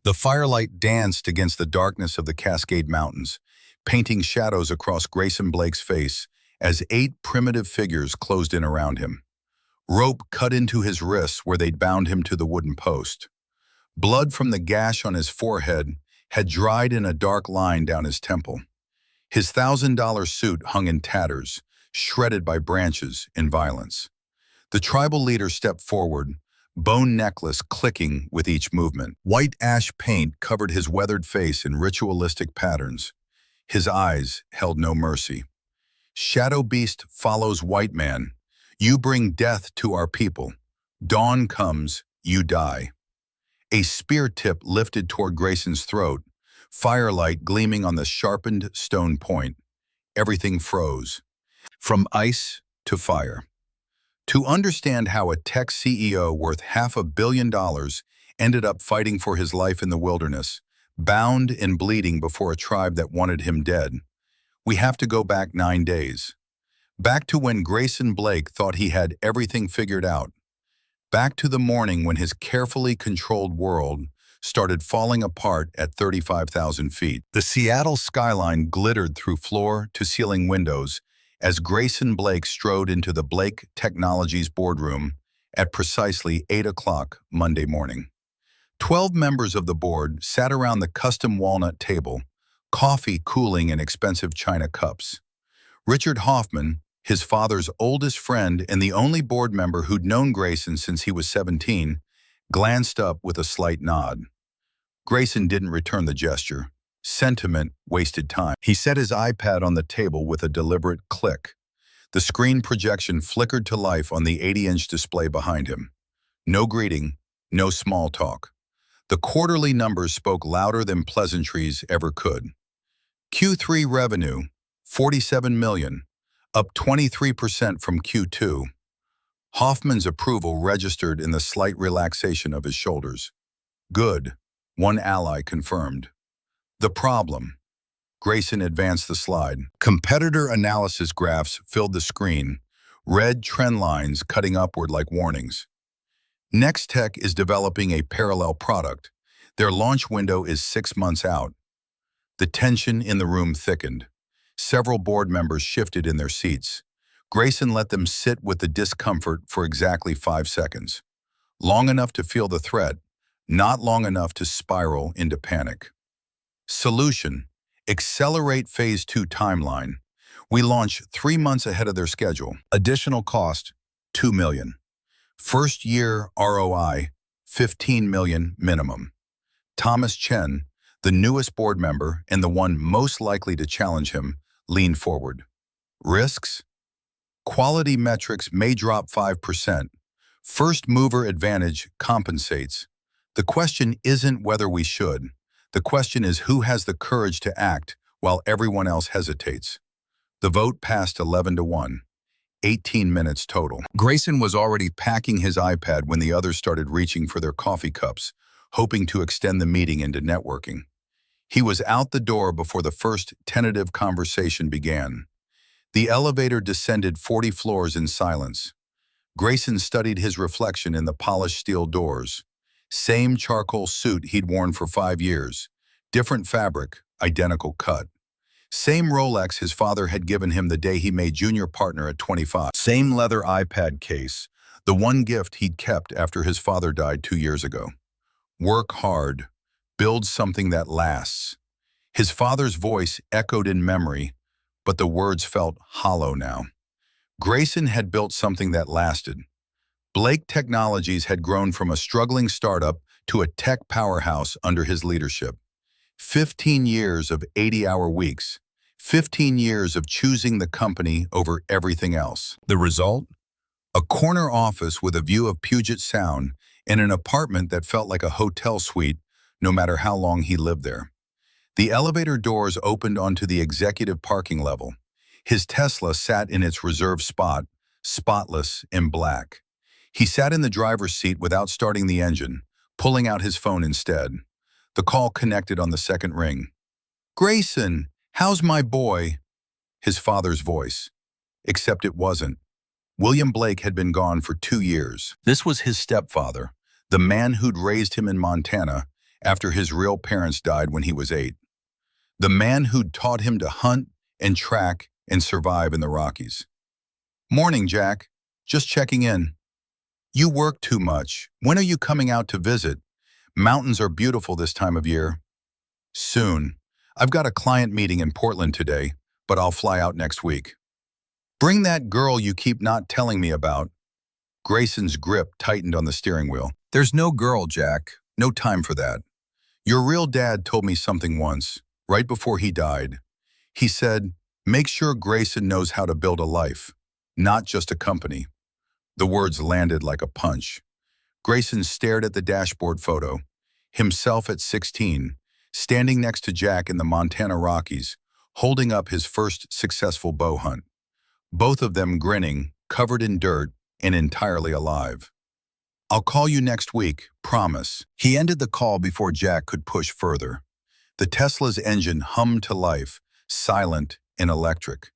The firelight danced against the darkness of the Cascade Mountains, painting shadows across Grayson Blake's face as 8 primitive figures closed in around him. Rope cut into his wrists where they'd bound him to the wooden post. Blood from the gash on his forehead had dried in a dark line down his temple. His $1,000 suit hung in tatters, shredded by branches in violence. The tribal leader stepped forward, bone necklace clicking with each movement. White ash paint covered his weathered face in ritualistic patterns. His eyes held no mercy. Shadow Beast follows white man. You bring death to our people. Dawn comes, you die. A spear tip lifted toward Grayson's throat, firelight gleaming on the sharpened stone point. Everything froze, from ice to fire. To understand how a tech CEO worth $500 million ended up fighting for his life in the wilderness, bound and bleeding before a tribe that wanted him dead, we have to go back 9 days. Back to when Grayson Blake thought he had everything figured out. Back to the morning when his carefully controlled world started falling apart at 35,000 feet. The Seattle skyline glittered through floor-to-ceiling windows as Grayson Blake strode into the Blake Technologies boardroom at precisely 8 o'clock Monday morning. 12 members of the board sat around the custom walnut table, coffee cooling in expensive china cups. Richard Hoffman, his father's oldest friend and the only board member who'd known Grayson since he was 17, glanced up with a slight nod. Grayson didn't return the gesture. Sentiment wasted time. He set his iPad on the table with a deliberate click. The screen projection flickered to life on the 80-inch display behind him. No greeting, no small talk. The quarterly numbers spoke louder than pleasantries ever could. Q3 revenue, $47 million, up 23% from Q2. Hoffman's approval registered in the slight relaxation of his shoulders. Good, one ally confirmed. The problem. Grayson advanced the slide. Competitor analysis graphs filled the screen, red trend lines cutting upward like warnings. Nextech is developing a parallel product. Their launch window is 6 months out. The tension in the room thickened. Several board members shifted in their seats. Grayson let them sit with the discomfort for exactly 5 seconds. Long enough to feel the threat, not long enough to spiral into panic. Solution: accelerate Phase 2 timeline. We launch 3 months ahead of their schedule. Additional cost, $2 million. First year ROI, $15 million minimum. Thomas Chen, the newest board member and the one most likely to challenge him, leaned forward. Risks? Quality metrics may drop 5%. First mover advantage compensates. The question isn't whether we should. The question is who has the courage to act while everyone else hesitates. The vote passed 11-1, 18 minutes total. Grayson was already packing his iPad when the others started reaching for their coffee cups, hoping to extend the meeting into networking. He was out the door before the first tentative conversation began. The elevator descended 40 floors in silence. Grayson studied his reflection in the polished steel doors. Same charcoal suit he'd worn for 5 years. Different fabric, identical cut. Same Rolex his father had given him the day he made junior partner at 25. Same leather iPad case, the one gift he'd kept after his father died 2 years ago. Work hard. Build something that lasts. His father's voice echoed in memory, but the words felt hollow now. Grayson had built something that lasted. Blake Technologies had grown from a struggling startup to a tech powerhouse under his leadership. 15 years of 80-hour weeks. 15 years of choosing the company over everything else. The result? A corner office with a view of Puget Sound and an apartment that felt like a hotel suite no matter how long he lived there. The elevator doors opened onto the executive parking level. His Tesla sat in its reserved spot, spotless in black. He sat in the driver's seat without starting the engine, pulling out his phone instead. The call connected on the second ring. "Grayson, how's my boy?" His father's voice. Except it wasn't. William Blake had been gone for 2 years. This was his stepfather, the man who'd raised him in Montana after his real parents died when he was 8. The man who'd taught him to hunt and track and survive in the Rockies. "Morning, Jack. Just checking in. You work too much. When are you coming out to visit? Mountains are beautiful this time of year." "Soon. I've got a client meeting in Portland today, but I'll fly out next week." "Bring that girl you keep not telling me about." Grayson's grip tightened on the steering wheel. "There's no girl, Jack. No time for that. Your real dad told me something once, right before he died. He said, make sure Grayson knows how to build a life, not just a company." The words landed like a punch. Grayson stared at the dashboard photo, himself at 16, standing next to Jack in the Montana Rockies, holding up his first successful bow hunt. Both of them grinning, covered in dirt, and entirely alive. "I'll call you next week, promise." He ended the call before Jack could push further. The Tesla's engine hummed to life, silent and electric.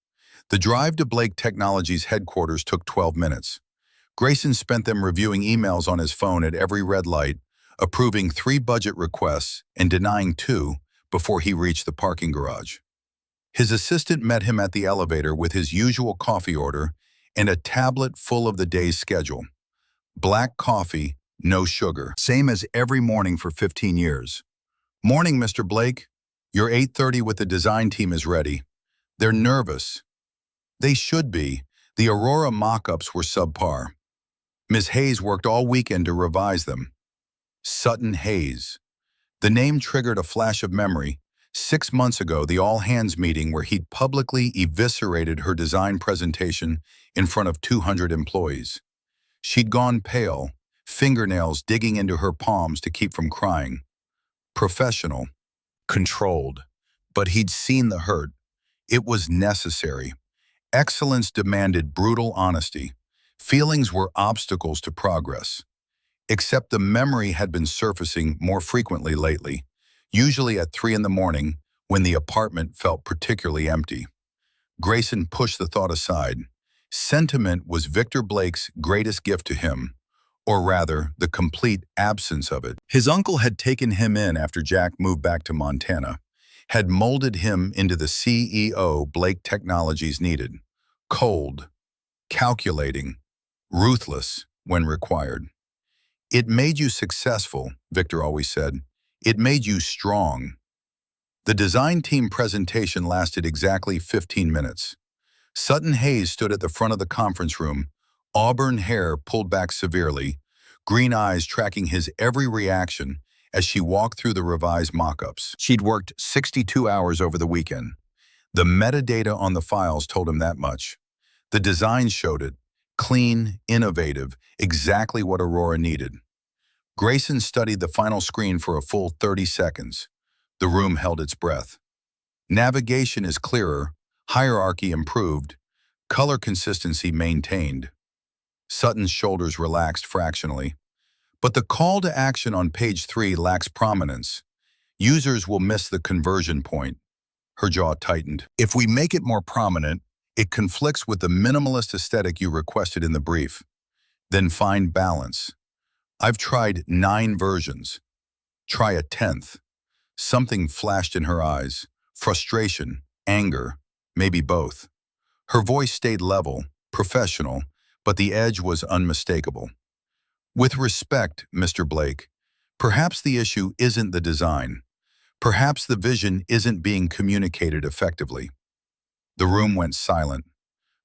The drive to Blake Technologies headquarters took 12 minutes. Grayson spent them reviewing emails on his phone at every red light, approving 3 budget requests and denying 2 before he reached the parking garage. His assistant met him at the elevator with his usual coffee order and a tablet full of the day's schedule. Black coffee, no sugar. Same as every morning for 15 years. "Morning, Mr. Blake. Your 8:30 with the design team is ready." They're nervous. They should be. The Aurora mock-ups were subpar. Ms. Hayes worked all weekend to revise them. Sutton Hayes. The name triggered a flash of memory. 6 months ago, the all-hands meeting where he'd publicly eviscerated her design presentation in front of 200 employees. She'd gone pale, fingernails digging into her palms to keep from crying. Professional. Controlled. But he'd seen the hurt. It was necessary. Excellence demanded brutal honesty. Feelings were obstacles to progress. Except the memory had been surfacing more frequently lately, usually at 3 in the morning when the apartment felt particularly empty. Grayson pushed the thought aside. Sentiment was Victor Blake's greatest gift to him, or rather, the complete absence of it. His uncle had taken him in after Jack moved back to Montana, had molded him into the CEO Blake Technologies needed. Cold, calculating, ruthless when required. "It made you successful," Victor always said. "It made you strong." The design team presentation lasted exactly 15 minutes. Sutton Hayes stood at the front of the conference room, auburn hair pulled back severely, green eyes tracking his every reaction as she walked through the revised mock-ups. She'd worked 62 hours over the weekend. The metadata on the files told him that much. The design showed it. Clean, innovative, exactly what Aurora needed. Grayson studied the final screen for a full 30 seconds. The room held its breath. Navigation is clearer, hierarchy improved, color consistency maintained. Sutton's shoulders relaxed fractionally. But the call to action on page 3 lacks prominence. Users will miss the conversion point. Her jaw tightened. "If we make it more prominent, it conflicts with the minimalist aesthetic you requested in the brief. Then find balance. I've tried 9 versions. Try a 10th. Something flashed in her eyes. Frustration, anger, maybe both. Her voice stayed level, professional, but the edge was unmistakable. "With respect, Mr. Blake, perhaps the issue isn't the design. Perhaps the vision isn't being communicated effectively." The room went silent.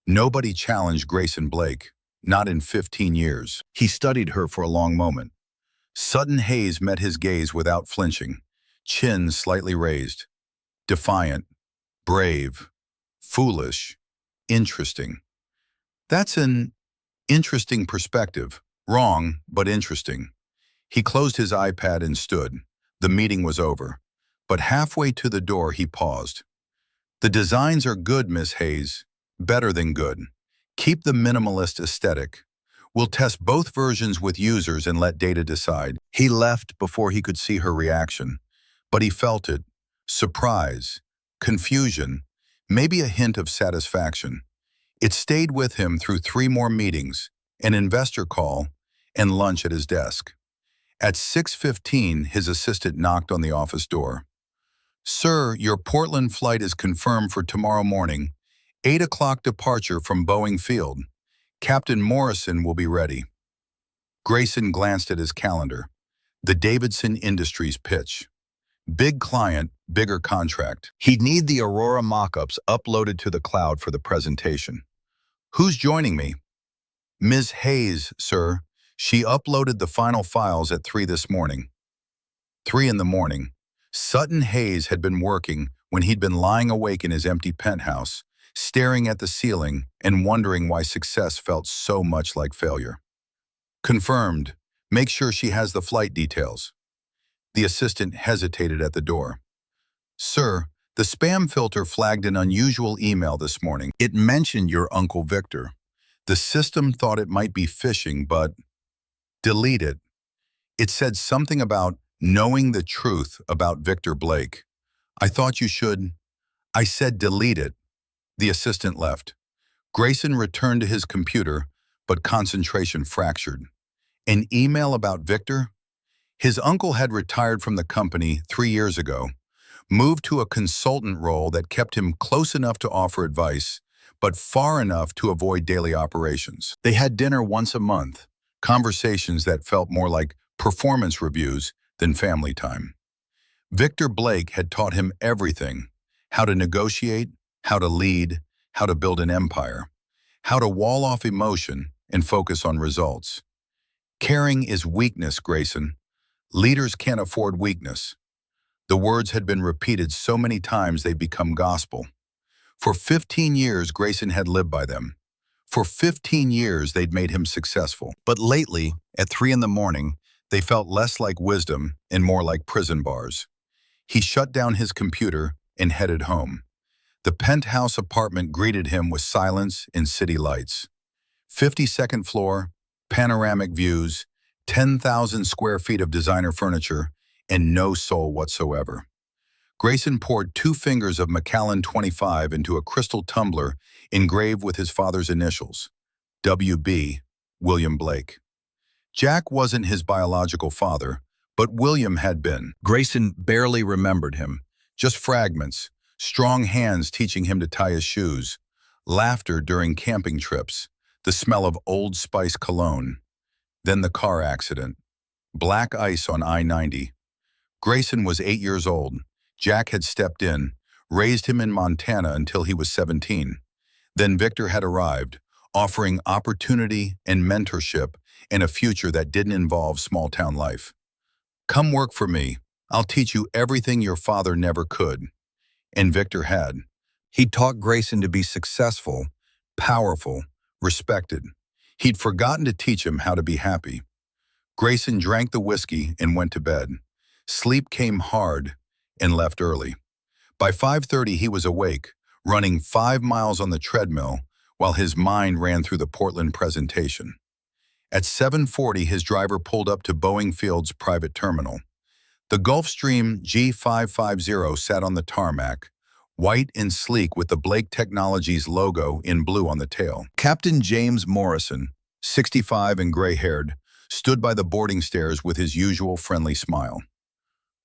Nobody challenged Grayson Blake, not in 15 years. He studied her for a long moment. Sutton Hayes met his gaze without flinching, chin slightly raised. Defiant, brave, foolish, interesting. That's an interesting perspective. Wrong, but interesting. He closed his iPad and stood. The meeting was over. But halfway to the door, he paused. "The designs are good, Miss Hayes. Better than good. Keep the minimalist aesthetic. We'll test both versions with users and let data decide." He left before he could see her reaction. But he felt it. Surprise, confusion, maybe a hint of satisfaction. It stayed with him through 3 more meetings, an investor call, and lunch at his desk. At 6:15, his assistant knocked on the office door. "Sir, your Portland flight is confirmed for tomorrow morning, 8 o'clock departure from Boeing Field. Captain Morrison will be ready." Grayson glanced at his calendar. The Davidson Industries pitch. Big client, bigger contract. He'd need the Aurora mock-ups uploaded to the cloud for the presentation. "Who's joining me?" "Ms. Hayes, sir. She uploaded the final files at 3 this morning." 3 in the morning. Sutton Hayes had been working when he'd been lying awake in his empty penthouse, staring at the ceiling and wondering why success felt so much like failure. "Confirmed. Make sure she has the flight details." The assistant hesitated at the door. "Sir, the spam filter flagged an unusual email this morning. It mentioned your Uncle Victor. The system thought it might be phishing, but..." "Delete it. It said something about knowing the truth about Victor Blake. I thought you should..." "I said delete it." The assistant left. Grayson returned to his computer, but concentration fractured. An email about Victor? His uncle had retired from the company 3 years ago, moved to a consultant role that kept him close enough to offer advice, but far enough to avoid daily operations. They had dinner once a month, conversations that felt more like performance reviews than family time. Victor Blake had taught him everything: how to negotiate, how to lead, how to build an empire, how to wall off emotion and focus on results. "Caring is weakness, Grayson. Leaders can't afford weakness." The words had been repeated so many times they'd become gospel. For 15 years, Grayson had lived by them. For 15 years, they'd made him successful. But lately, at 3 in the morning, they felt less like wisdom and more like prison bars. He shut down his computer and headed home. The penthouse apartment greeted him with silence and city lights. 52nd floor, panoramic views, 10,000 square feet of designer furniture, and no soul whatsoever. Grayson poured 2 fingers of Macallan 25 into a crystal tumbler engraved with his father's initials, W.B., William Blake. Jack wasn't his biological father, but William had been. Grayson barely remembered him, just fragments, strong hands teaching him to tie his shoes, laughter during camping trips, the smell of Old Spice cologne. Then the car accident. Black ice on I-90. Grayson was 8 years old. Jack had stepped in, raised him in Montana until he was 17. Then Victor had arrived, offering opportunity and mentorship and a future that didn't involve small-town life. "Come work for me. I'll teach you everything your father never could." And Victor had. He taught Grayson to be successful, powerful, respected. He'd forgotten to teach him how to be happy. Grayson drank the whiskey and went to bed. Sleep came hard and left early. By 5:30 he was awake, running 5 miles on the treadmill while his mind ran through the Portland presentation. At 7:40 his driver pulled up to Boeing Field's private terminal. The Gulfstream G550 sat on the tarmac, white and sleek with the Blake Technologies logo in blue on the tail. Captain James Morrison, 65 and gray-haired, stood by the boarding stairs with his usual friendly smile.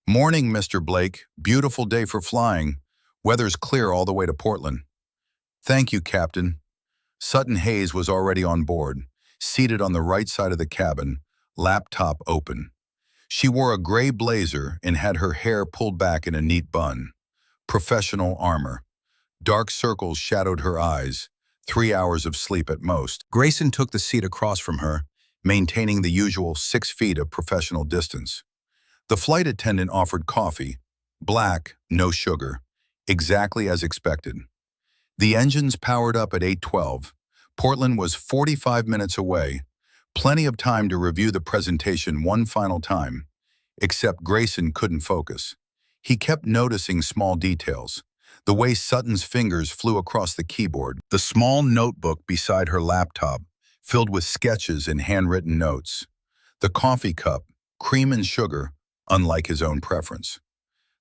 "Morning, Mr. Blake. Beautiful day for flying. Weather's clear all the way to Portland." "Thank you, Captain." Sutton Hayes was already on board, seated on the right side of the cabin, laptop open. She wore a gray blazer and had her hair pulled back in a neat bun. Professional armor. Dark circles shadowed her eyes, 3 hours of sleep at most. Grayson took the seat across from her, maintaining the usual 6 feet of professional distance. The flight attendant offered coffee, black, no sugar, exactly as expected. The engines powered up at 8:12. Portland was 45 minutes away, plenty of time to review the presentation one final time, except Grayson couldn't focus. He kept noticing small details, the way Sutton's fingers flew across the keyboard, the small notebook beside her laptop, filled with sketches and handwritten notes, the coffee cup, cream and sugar, unlike his own preference.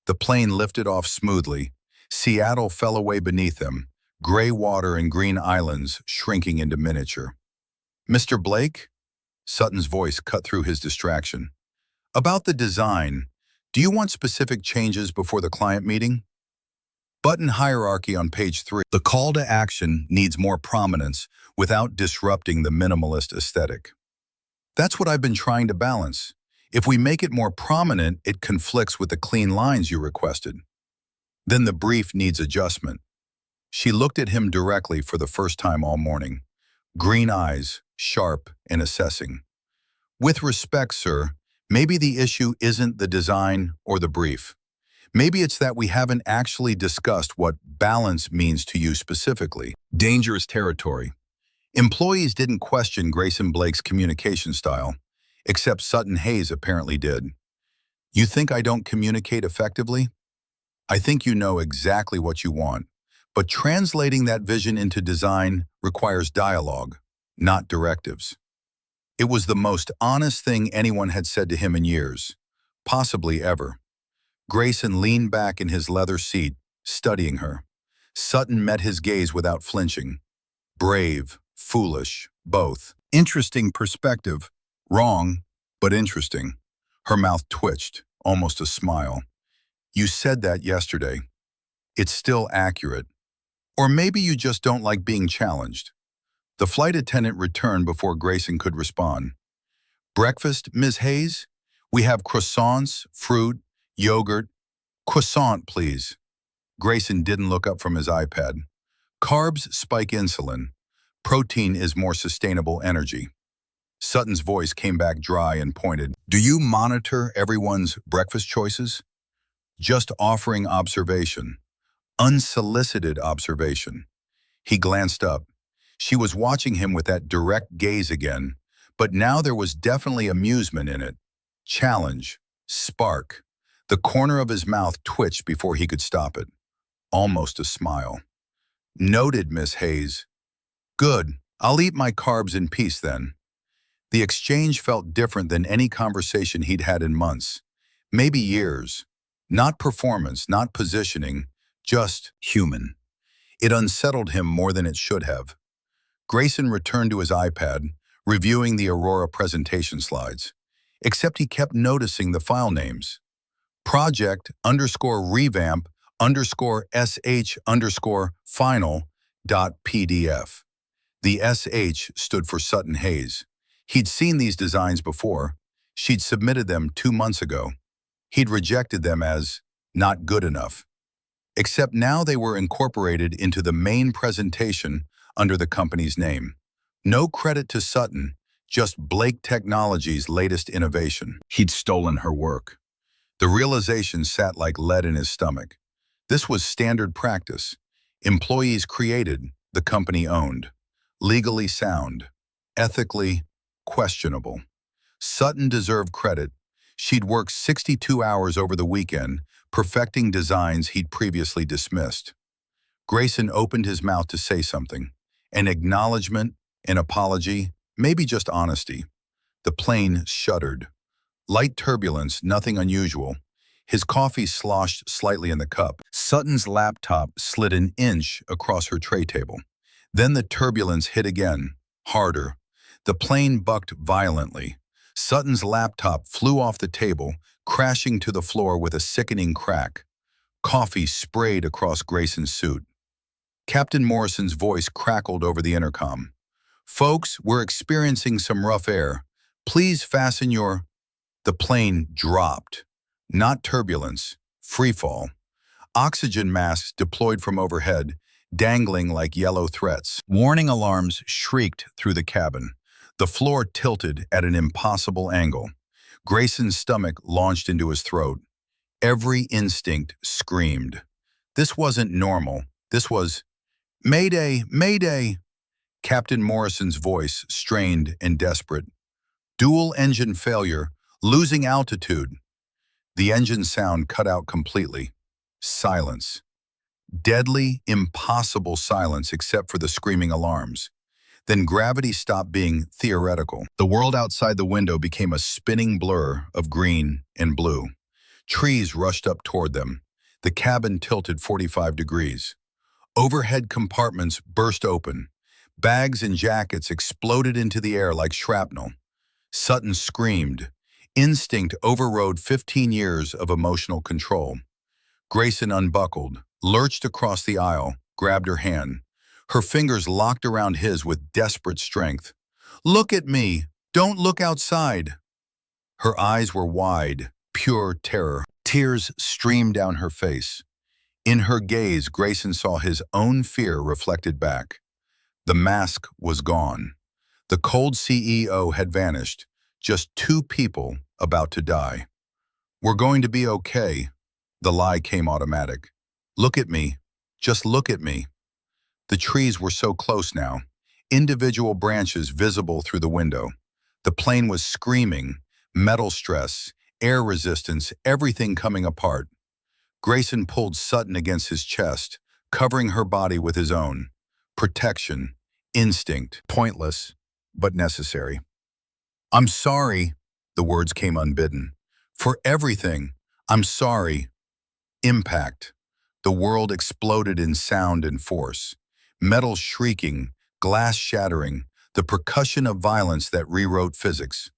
The plane lifted off smoothly. Seattle fell away beneath them, gray water and green islands shrinking into miniature. "Mr. Blake?" Sutton's voice cut through his distraction. About the design, do you want specific changes before the client meeting? Button hierarchy on page 3. The call to action needs more prominence without disrupting the minimalist aesthetic. That's what I've been trying to balance. If we make it more prominent, it conflicts with the clean lines you requested. Then the brief needs adjustment. She looked at him directly for the first time all morning. Green eyes, sharp and assessing. With respect, sir, maybe the issue isn't the design or the brief. Maybe it's that we haven't actually discussed what balance means to you specifically. Dangerous territory. Employees didn't question Grayson Blake's communication style, except Sutton Hayes apparently did. You think I don't communicate effectively? I think you know exactly what you want, but translating that vision into design requires dialogue, not directives. It was the most honest thing anyone had said to him in years, possibly ever. Grayson leaned back in his leather seat, studying her. Sutton met his gaze without flinching. Brave, foolish, both. Interesting perspective. Wrong, but interesting. Her mouth twitched, almost a smile. You said that yesterday. It's still accurate. Or maybe you just don't like being challenged. The flight attendant returned before Grayson could respond. Breakfast, Ms. Hayes? We have croissants, fruit, yogurt. Croissant, please. Grayson didn't look up from his iPad. Carbs spike insulin. Protein is more sustainable energy. Sutton's voice came back dry and pointed. Do you monitor everyone's breakfast choices? Just offering observation. Unsolicited observation. He glanced up. She was watching him with that direct gaze again, but now there was definitely amusement in it. Challenge. Spark. The corner of his mouth twitched before he could stop it. Almost a smile. Noted, Miss Hayes. Good. I'll eat my carbs in peace then. The exchange felt different than any conversation he'd had in months, maybe years. Not performance, not positioning, just human. It unsettled him more than it should have. Grayson returned to his iPad, reviewing the Aurora presentation slides, except he kept noticing the file names. Project_revamp_sh_final.pdf. The SH stood for Sutton Hayes. He'd seen these designs before. She'd submitted them 2 months ago. He'd rejected them as not good enough. Except now they were incorporated into the main presentation under the company's name. No credit to Sutton, just Blake Technologies' latest innovation. He'd stolen her work. The realization sat like lead in his stomach. This was standard practice. Employees created, the company owned. Legally sound. Ethically questionable. Sutton deserved credit. She'd worked 62 hours over the weekend, perfecting designs he'd previously dismissed. Grayson opened his mouth to say something. An acknowledgement, an apology, maybe just honesty. The plane shuddered. Light turbulence, nothing unusual. His coffee sloshed slightly in the cup. Sutton's laptop slid an inch across her tray table. Then the turbulence hit again, harder. The plane bucked violently. Sutton's laptop flew off the table, crashing to the floor with a sickening crack. Coffee sprayed across Grayson's suit. Captain Morrison's voice crackled over the intercom. Folks, we're experiencing some rough air. Please fasten your... The plane dropped. Not turbulence, free fall. Oxygen masks deployed from overhead, dangling like yellow threats. Warning alarms shrieked through the cabin. The floor tilted at an impossible angle. Grayson's stomach launched into his throat. Every instinct screamed. This wasn't normal. This was, Mayday, Mayday! Captain Morrison's voice, strained and desperate. Dual engine failure, losing altitude. The engine sound cut out completely. Silence. Deadly, impossible silence except for the screaming alarms. Then gravity stopped being theoretical. The world outside the window became a spinning blur of green and blue. Trees rushed up toward them. The cabin tilted 45 degrees. Overhead compartments burst open. Bags and jackets exploded into the air like shrapnel. Sutton screamed. Instinct overrode 15 years of emotional control. Grayson unbuckled, lurched across the aisle, grabbed her hand. Her fingers locked around his with desperate strength. "Look at me! Don't look outside!" Her eyes were wide, pure terror. Tears streamed down her face. In her gaze, Grayson saw his own fear reflected back. The mask was gone. The cold CEO had vanished. Just two people about to die. "We're going to be okay." The lie came automatic. "Look at me. Just look at me." The trees were so close now, individual branches visible through the window. The plane was screaming, metal stress, air resistance, everything coming apart. Grayson pulled Sutton against his chest, covering her body with his own. Protection, instinct, pointless, but necessary. "I'm sorry," the words came unbidden. "For everything, I'm sorry." Impact. The world exploded in sound and force. Metal shrieking, glass shattering, the percussion of violence that rewrote physics.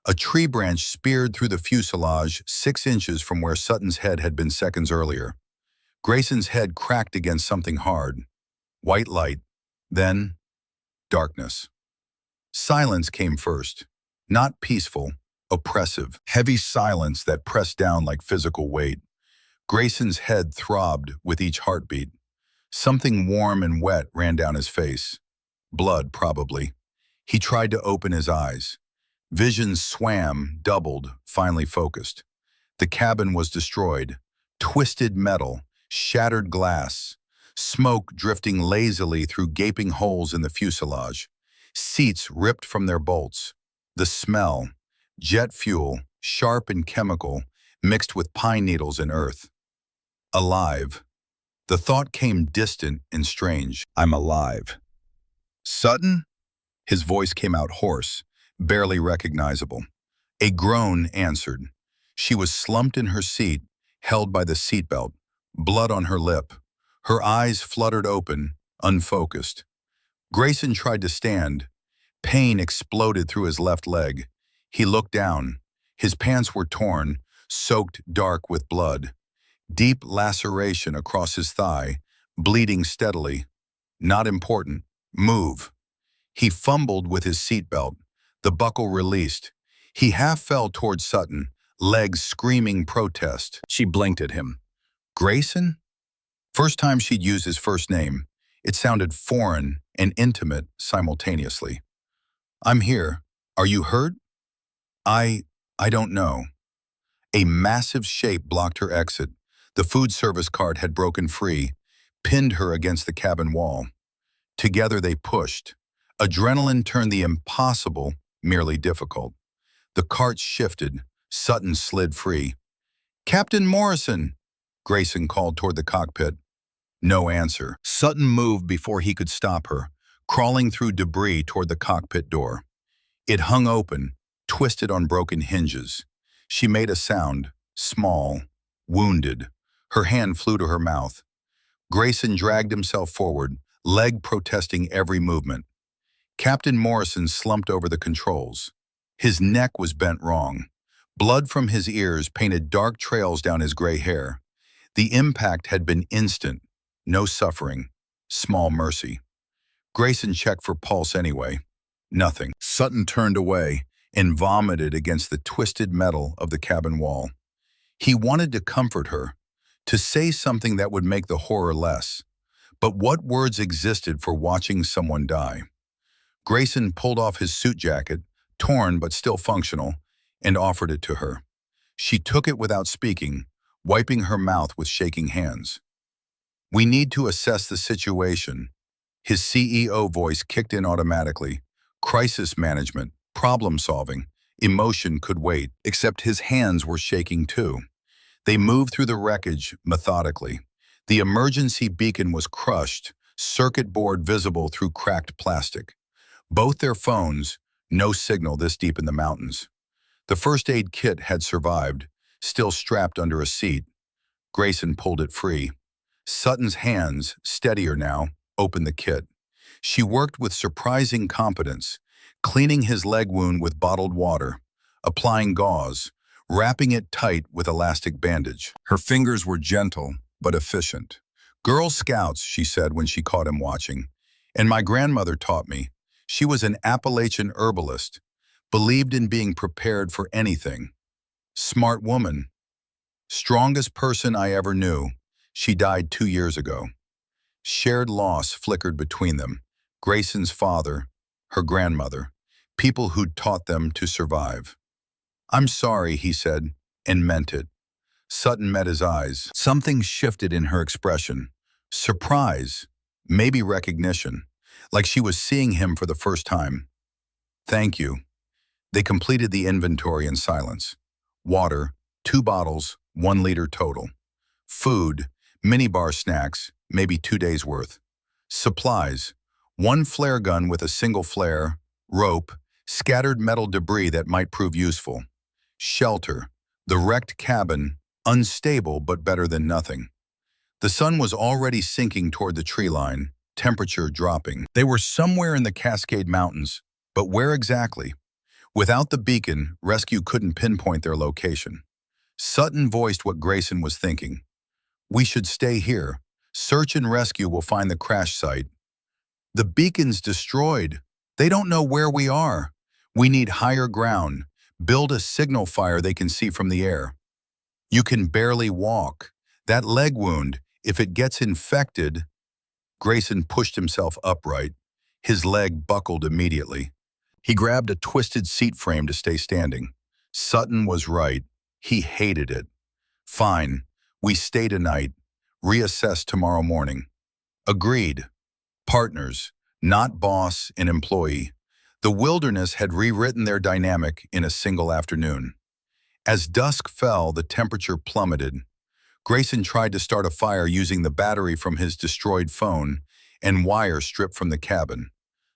A tree branch speared through the fuselage 6 inches from where Sutton's head had been seconds earlier. Grayson's head cracked against something hard. White light, then darkness. Silence came first. Not peaceful, oppressive, heavy silence that pressed down like physical weight. Grayson's head throbbed with each heartbeat. Something warm and wet ran down his face. Blood, probably. He tried to open his eyes. Vision swam, doubled, finally focused. The cabin was destroyed. Twisted metal, shattered glass, smoke drifting lazily through gaping holes in the fuselage. Seats ripped from their bolts. The smell, jet fuel, sharp and chemical, mixed with pine needles and earth. Alive. The thought came distant and strange. "I'm alive." "Sutton?" His voice came out hoarse, barely recognizable. A groan answered. She was slumped in her seat, held by the seatbelt, blood on her lip. Her eyes fluttered open, unfocused. Grayson tried to stand. Pain exploded through his left leg. He looked down. His pants were torn, soaked dark with blood. Deep laceration across his thigh, bleeding steadily. Not important. Move. He fumbled with his seatbelt. The buckle released. He half fell toward Sutton, legs screaming protest. She blinked at him. Grayson? First time she'd used his first name, it sounded foreign and intimate simultaneously. "I'm here. Are you hurt?" I don't know." A massive shape blocked her exit. The food service cart had broken free, pinned her against the cabin wall. Together they pushed. Adrenaline turned the impossible merely difficult. The cart shifted. Sutton slid free. "Captain Morrison!" Grayson called toward the cockpit. No answer. Sutton moved before he could stop her, crawling through debris toward the cockpit door. It hung open, twisted on broken hinges. She made a sound, small, wounded. Her hand flew to her mouth. Grayson dragged himself forward, leg protesting every movement. Captain Morrison slumped over the controls. His neck was bent wrong. Blood from his ears painted dark trails down his gray hair. The impact had been instant. No suffering. Small mercy. Grayson checked for pulse anyway. Nothing. Sutton turned away and vomited against the twisted metal of the cabin wall. He wanted to comfort her, to say something that would make the horror less. But what words existed for watching someone die? Grayson pulled off his suit jacket, torn but still functional, and offered it to her. She took it without speaking, wiping her mouth with shaking hands. "We need to assess the situation." His CEO voice kicked in automatically. Crisis management, problem solving, emotion could wait, except his hands were shaking too. They moved through the wreckage methodically. The emergency beacon was crushed, circuit board visible through cracked plastic. Both their phones, no signal this deep in the mountains. The first aid kit had survived, still strapped under a seat. Grayson pulled it free. Sutton's hands, steadier now, opened the kit. She worked with surprising competence, cleaning his leg wound with bottled water, applying gauze, wrapping it tight with elastic bandage. Her fingers were gentle, but efficient. "Girl Scouts," she said when she caught him watching. "And my grandmother taught me. She was an Appalachian herbalist, believed in being prepared for anything. Smart woman. Strongest person I ever knew. She died 2 years ago." Shared loss flickered between them. Grayson's father, her grandmother, people who'd taught them to survive. "I'm sorry," he said, and meant it. Sutton met his eyes. Something shifted in her expression. Surprise, maybe recognition, like she was seeing him for the first time. "Thank you." They completed the inventory in silence. Water, 2 bottles, 1 liter total. Food, minibar snacks, maybe 2 days' worth. Supplies, 1 flare gun with a single flare, rope, scattered metal debris that might prove useful. Shelter, the wrecked cabin, unstable but better than nothing. The sun was already sinking toward the tree line, temperature dropping. They were somewhere in the Cascade Mountains, but where exactly? Without the beacon, rescue couldn't pinpoint their location. Sutton voiced what Grayson was thinking. "We should stay here. Search and rescue will find the crash site." "The beacon's destroyed. They don't know where we are. We need higher ground. Build a signal fire they can see from the air." "You can barely walk. That leg wound, if it gets infected..." Grayson pushed himself upright. His leg buckled immediately. He grabbed a twisted seat frame to stay standing. Sutton was right. He hated it. "Fine. We stay tonight. Reassess tomorrow morning." Agreed. Partners, not boss and employee. The wilderness had rewritten their dynamic in a single afternoon. As dusk fell, the temperature plummeted. Grayson tried to start a fire using the battery from his destroyed phone and wire stripped from the cabin.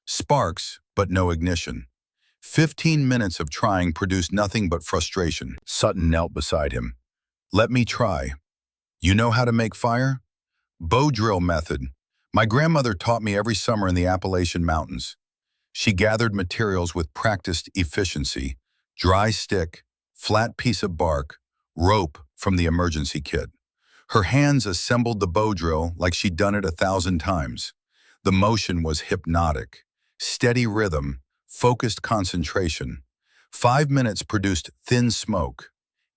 Sparks, but no ignition. 15 minutes of trying produced nothing but frustration. Sutton knelt beside him. "Let me try." "You know how to make fire?" "Bow drill method. My grandmother taught me every summer in the Appalachian Mountains." She gathered materials with practiced efficiency. Dry stick, flat piece of bark, rope from the emergency kit. Her hands assembled the bow drill like she'd done it 1,000 times. The motion was hypnotic. Steady rhythm, focused concentration. 5 minutes produced thin smoke.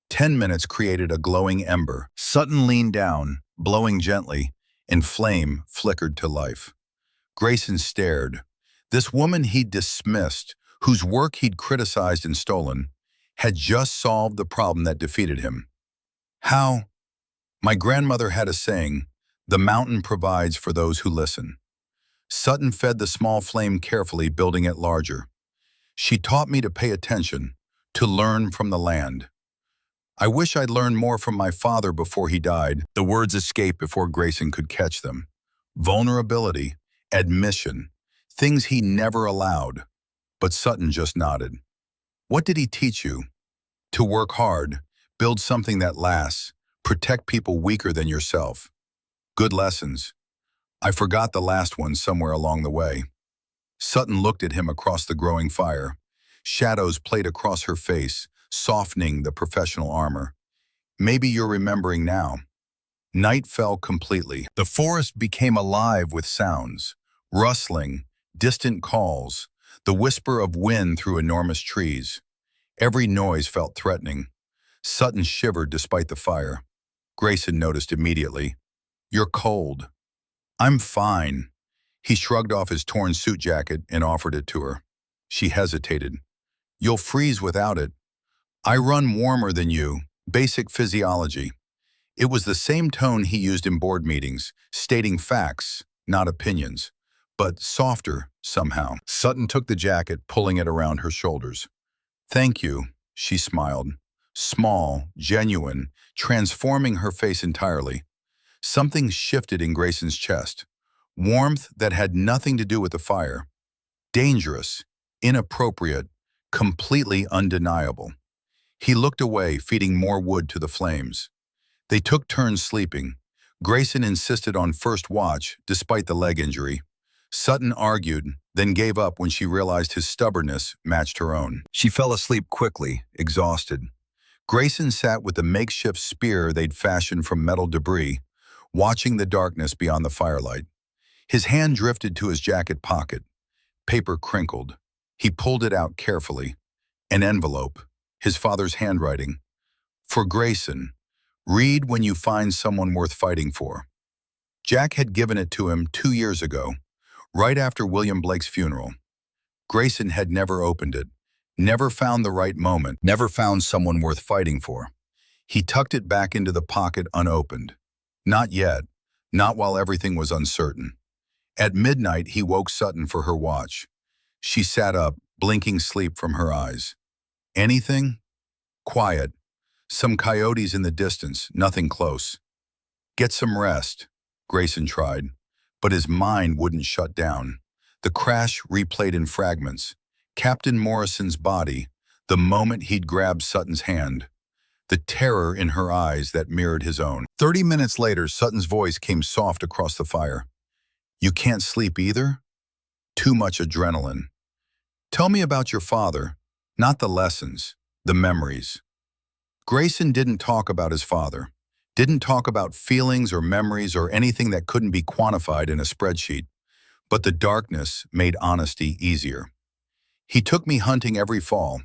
10 minutes created a glowing ember. Sutton leaned down, blowing gently, and flame flickered to life. Grayson stared. This woman he'd dismissed, whose work he'd criticized and stolen, had just solved the problem that defeated him. "How?" "My grandmother had a saying, 'The mountain provides for those who listen.'" Sutton fed the small flame carefully, building it larger. "She taught me to pay attention, to learn from the land." "I wish I'd learned more from my father before he died." The words escaped before Grayson could catch them. Vulnerability, admission, things he never allowed. But Sutton just nodded. "What did he teach you?" "To work hard, build something that lasts, protect people weaker than yourself." "Good lessons. I forgot the last one somewhere along the way." Sutton looked at him across the growing fire. Shadows played across her face, softening the professional armor. "Maybe you're remembering now." Night fell completely. The forest became alive with sounds. Rustling, distant calls, the whisper of wind through enormous trees. Every noise felt threatening. Sutton shivered despite the fire. Grayson noticed immediately. "You're cold." "I'm fine." He shrugged off his torn suit jacket and offered it to her. She hesitated. "You'll freeze without it." "I run warmer than you. Basic physiology." It was the same tone he used in board meetings, stating facts, not opinions, but softer somehow. Sutton took the jacket, pulling it around her shoulders. "Thank you," she smiled. Small, genuine, transforming her face entirely. Something shifted in Grayson's chest. Warmth that had nothing to do with the fire. Dangerous, inappropriate, completely undeniable. He looked away, feeding more wood to the flames. They took turns sleeping. Grayson insisted on first watch, despite the leg injury. Sutton argued, then gave up when she realized his stubbornness matched her own. She fell asleep quickly, exhausted. Grayson sat with the makeshift spear they'd fashioned from metal debris, watching the darkness beyond the firelight. His hand drifted to his jacket pocket. Paper crinkled. He pulled it out carefully. An envelope. His father's handwriting. For Grayson, read when you find someone worth fighting for. Jack had given it to him 2 years ago, right after William Blake's funeral. Grayson had never opened it, never found the right moment, never found someone worth fighting for. He tucked it back into the pocket unopened. Not yet, not while everything was uncertain. At midnight, he woke Sutton for her watch. She sat up, blinking sleep from her eyes. Anything? Quiet. Some coyotes in the distance, nothing close. Get some rest, Grayson tried, but his mind wouldn't shut down. The crash replayed in fragments. Captain Morrison's body, the moment he'd grabbed Sutton's hand. The terror in her eyes that mirrored his own. 30 minutes later, Sutton's voice came soft across the fire. You can't sleep either? Too much adrenaline. Tell me about your father, not the lessons, the memories. Grayson didn't talk about his father, didn't talk about feelings or memories or anything that couldn't be quantified in a spreadsheet, but the darkness made honesty easier. He took me hunting every fall,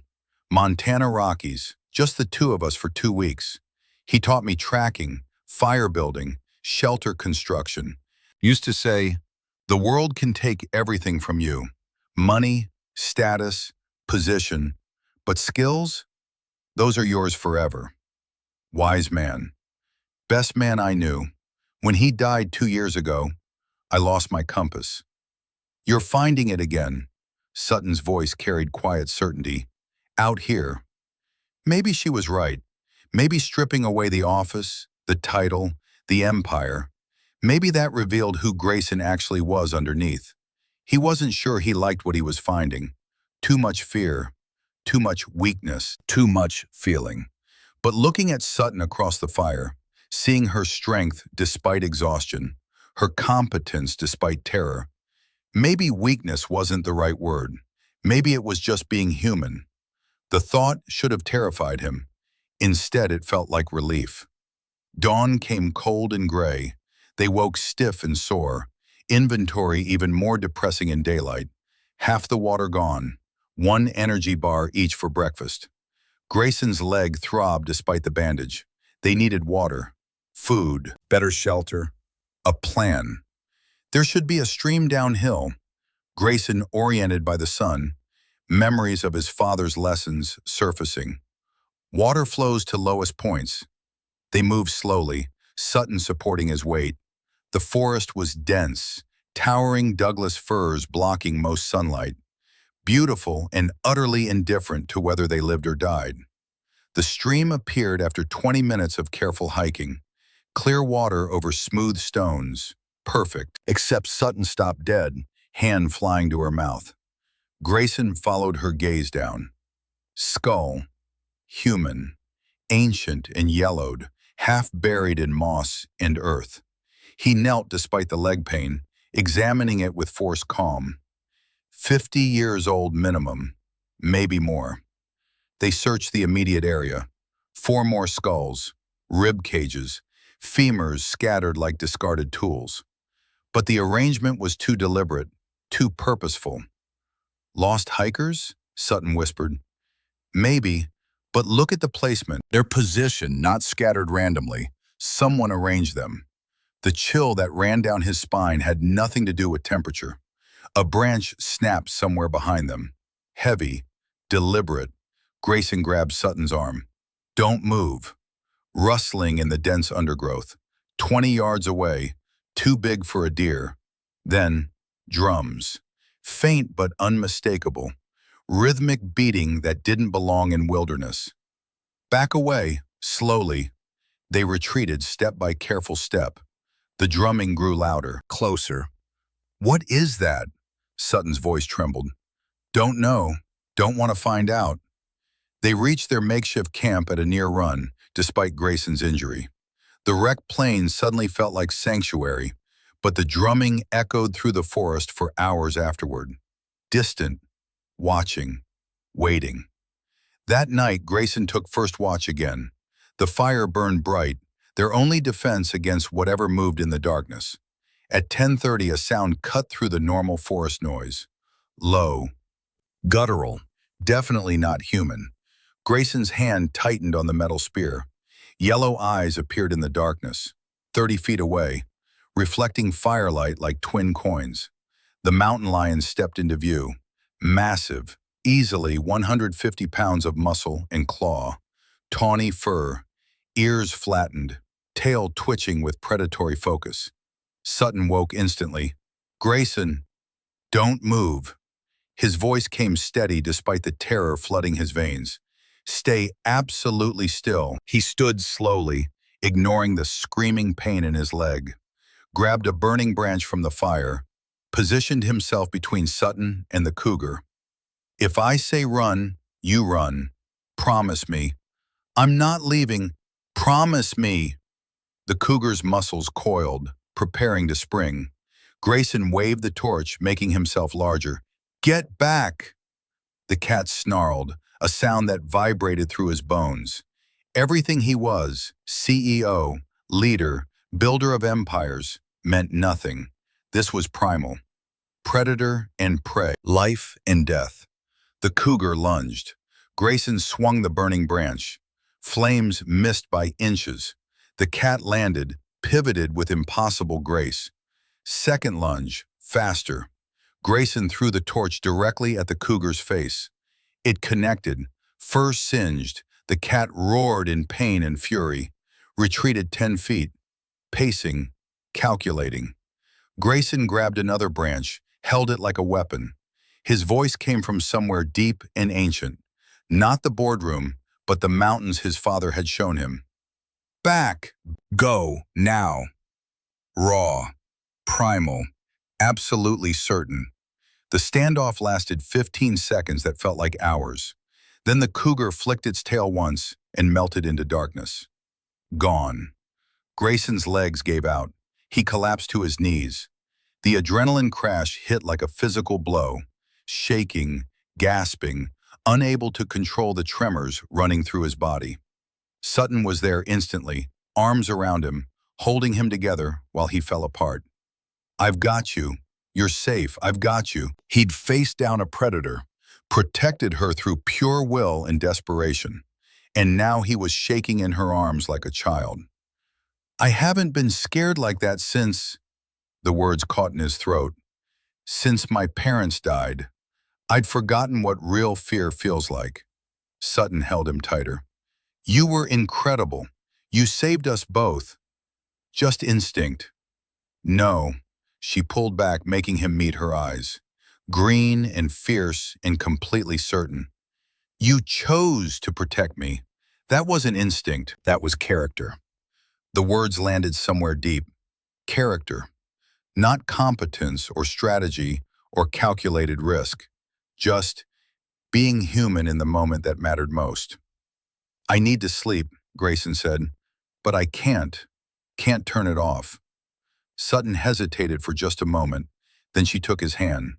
Montana Rockies, just the two of us for 2 weeks. He taught me tracking, fire building, shelter construction. Used to say, the world can take everything from you, money, status, position, but skills, those are yours forever. Wise man. Best man I knew. When he died 2 years ago, I lost my compass. You're finding it again. Sutton's voice carried quiet certainty. Out here. Maybe she was right. Maybe stripping away the office, the title, the empire, maybe that revealed who Grayson actually was underneath. He wasn't sure he liked what he was finding. Too much fear, too much weakness, too much feeling. But looking at Sutton across the fire, seeing her strength despite exhaustion, her competence despite terror, maybe weakness wasn't the right word. Maybe it was just being human. The thought should have terrified him. Instead, it felt like relief. Dawn came cold and gray. They woke stiff and sore. Inventory even more depressing in daylight. Half the water gone. 1 energy bar each for breakfast. Grayson's leg throbbed despite the bandage. They needed water, food, better shelter, a plan. There should be a stream downhill. Grayson oriented by the sun, memories of his father's lessons surfacing. Water flows to lowest points. They moved slowly, Sutton supporting his weight. The forest was dense, towering Douglas firs blocking most sunlight. Beautiful and utterly indifferent to whether they lived or died. The stream appeared after 20 minutes of careful hiking. Clear water over smooth stones. Perfect, except Sutton stopped dead, hand flying to her mouth. Grayson followed her gaze down. Skull. Human. Ancient and yellowed, half buried in moss and earth. He knelt despite the leg pain, examining it with forced calm. 50 years old minimum, maybe more. They searched the immediate area. 4 more skulls, rib cages, femurs scattered like discarded tools. But the arrangement was too deliberate, too purposeful. Lost hikers? Sutton whispered. Maybe, but look at the placement. Their position, not scattered randomly. Someone arranged them. The chill that ran down his spine had nothing to do with temperature. A branch snapped somewhere behind them. Heavy, deliberate. Grayson grabbed Sutton's arm. Don't move. Rustling in the dense undergrowth. 20 yards away, too big for a deer. Then, drums. Faint but unmistakable. Rhythmic beating that didn't belong in wilderness. Back away, slowly. They retreated step by careful step. The drumming grew louder, closer. What is that? Sutton's voice trembled. Don't know. Don't want to find out. They reached their makeshift camp at a near run, despite Grayson's injury. The wrecked plane suddenly felt like sanctuary, but the drumming echoed through the forest for hours afterward. Distant, watching, waiting. That night, Grayson took first watch again. The fire burned bright, their only defense against whatever moved in the darkness. At 10:30, a sound cut through the normal forest noise. Low, guttural, definitely not human. Grayson's hand tightened on the metal spear. Yellow eyes appeared in the darkness, 30 feet away, reflecting firelight like twin coins. The mountain lion stepped into view, massive, easily 150 pounds of muscle and claw, tawny fur, ears flattened, tail twitching with predatory focus. Sutton woke instantly. "Grayson, don't move." His voice came steady despite the terror flooding his veins. "Stay absolutely still." He stood slowly, ignoring the screaming pain in his leg, grabbed a burning branch from the fire, positioned himself between Sutton and the cougar. "If I say run, you run. Promise me." "I'm not leaving. Promise me." The cougar's muscles coiled, preparing to spring. Grayson waved the torch, making himself larger. "Get back!" The cat snarled, a sound that vibrated through his bones. Everything he was, CEO, leader, builder of empires, meant nothing. This was primal. Predator and prey, life and death. The cougar lunged. Grayson swung the burning branch. Flames missed by inches. The cat landed, pivoted with impossible grace. Second lunge, faster. Grayson threw the torch directly at the cougar's face. It connected, fur singed. The cat roared in pain and fury, retreated 10 feet, pacing, calculating. Grayson grabbed another branch, held it like a weapon. His voice came from somewhere deep and ancient, not the boardroom, but the mountains his father had shown him. "Back! Go, now!" Raw, primal, absolutely certain. The standoff lasted 15 seconds that felt like hours. Then the cougar flicked its tail once and melted into darkness. Gone. Grayson's legs gave out. He collapsed to his knees. The adrenaline crash hit like a physical blow, shaking, gasping, unable to control the tremors running through his body. Sutton was there instantly, arms around him, holding him together while he fell apart. "I've got you. You're safe. I've got you." He'd faced down a predator, protected her through pure will and desperation, and now he was shaking in her arms like a child. "I haven't been scared like that since," the words caught in his throat, "since my parents died. I'd forgotten what real fear feels like." Sutton held him tighter. "You were incredible. You saved us both. Just instinct." "No." She pulled back, making him meet her eyes. Green and fierce and completely certain. "You chose to protect me. That wasn't instinct. That was character." The words landed somewhere deep. Character. Not competence or strategy or calculated risk. Just being human in the moment that mattered most. "I need to sleep," Grayson said, "but I can't turn it off." Sutton hesitated for just a moment, then she took his hand.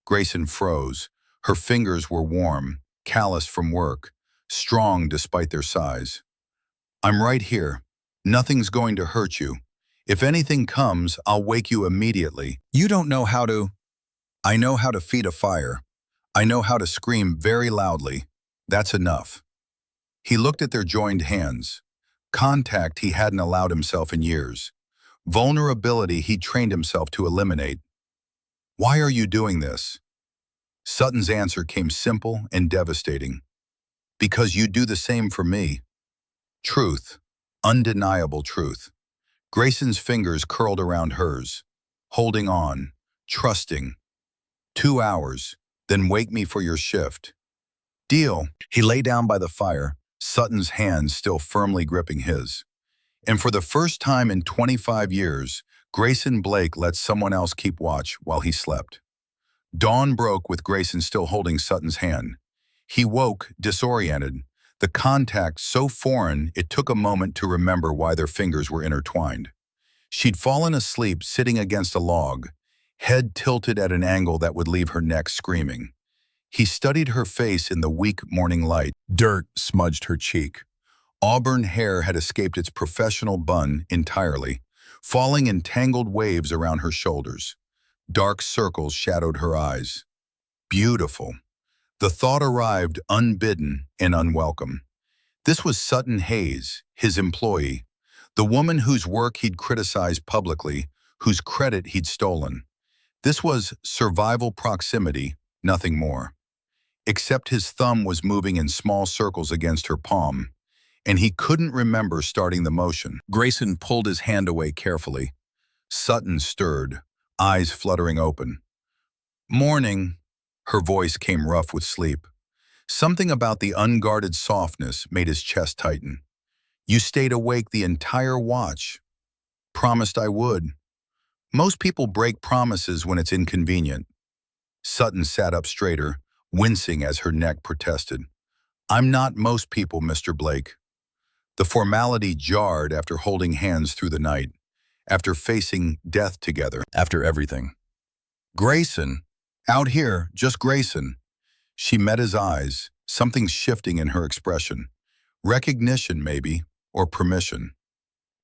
Grayson froze. Her fingers were warm, calloused from work, strong despite their size. "I'm right here. Nothing's going to hurt you. If anything comes, I'll wake you immediately. You don't know how to." "I know how to feed a fire. I know how to scream very loudly. That's enough." He looked at their joined hands. Contact he hadn't allowed himself in years. Vulnerability he'd trained himself to eliminate. "Why are you doing this?" Sutton's answer came simple and devastating. "Because you do the same for me." Truth. Undeniable truth. Grayson's fingers curled around hers, holding on, trusting. 2 hours, then wake me for your shift. Deal. He lay down by the fire, Sutton's hands still firmly gripping his. And for the first time in 25 years, Grayson Blake let someone else keep watch while he slept. Dawn broke with Grayson still holding Sutton's hand. He woke, disoriented, the contact so foreign it took a moment to remember why their fingers were intertwined. She'd fallen asleep sitting against a log, head tilted at an angle that would leave her neck screaming. He studied her face in the weak morning light. Dirt smudged her cheek. Auburn hair had escaped its professional bun entirely, falling in tangled waves around her shoulders. Dark circles shadowed her eyes. Beautiful. The thought arrived unbidden and unwelcome. This was Sutton Hayes, his employee, the woman whose work he'd criticized publicly, whose credit he'd stolen. This was survival proximity, nothing more. Except his thumb was moving in small circles against her palm, and he couldn't remember starting the motion. Grayson pulled his hand away carefully. Sutton stirred, eyes fluttering open. "Morning." Her voice came rough with sleep. Something about the unguarded softness made his chest tighten. "You stayed awake the entire watch." "Promised I would." "Most people break promises when it's inconvenient." Sutton sat up straighter, wincing as her neck protested. "I'm not most people, Mr. Blake." The formality jarred after holding hands through the night, after facing death together, after everything. "Grayson. Out here, just Grayson." She met his eyes, something shifting in her expression. Recognition, maybe, or permission.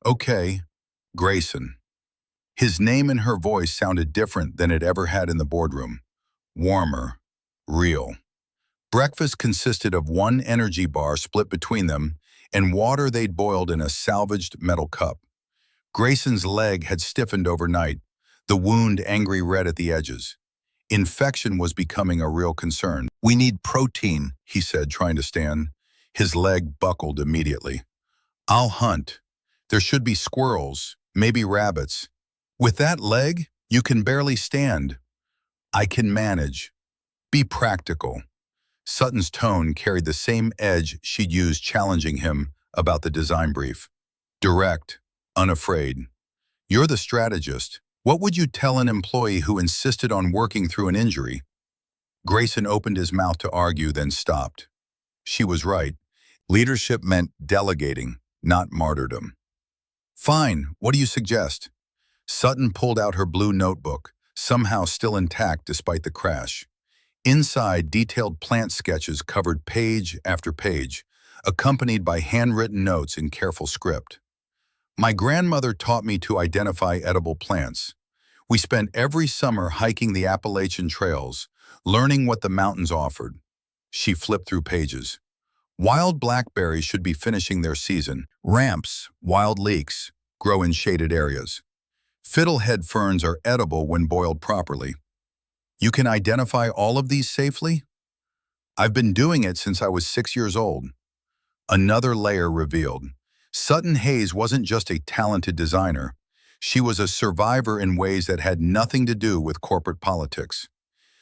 "Okay, Grayson." His name and her voice sounded different than it ever had in the boardroom. Warmer, real. Breakfast consisted of one energy bar split between them and water they'd boiled in a salvaged metal cup. Grayson's leg had stiffened overnight, the wound angry red at the edges. Infection was becoming a real concern. "We need protein," he said, trying to stand. His leg buckled immediately. "I'll hunt. There should be squirrels, maybe rabbits. With that leg, you can barely stand." "I can manage. Be practical." Sutton's tone carried the same edge she'd used challenging him about the design brief. Direct, unafraid. "You're the strategist. What would you tell an employee who insisted on working through an injury?" Grayson opened his mouth to argue, then stopped. She was right. Leadership meant delegating, not martyrdom. "Fine, what do you suggest?" Sutton pulled out her blue notebook, somehow still intact despite the crash. Inside, detailed plant sketches covered page after page, accompanied by handwritten notes in careful script. "My grandmother taught me to identify edible plants. We spent every summer hiking the Appalachian trails, learning what the mountains offered." She flipped through pages. "Wild blackberries should be finishing their season. Ramps, wild leeks, grow in shaded areas. Fiddlehead ferns are edible when boiled properly. You can identify all of these safely?" "I've been doing it since I was 6 years old." Another layer revealed. Sutton Hayes wasn't just a talented designer. She was a survivor in ways that had nothing to do with corporate politics.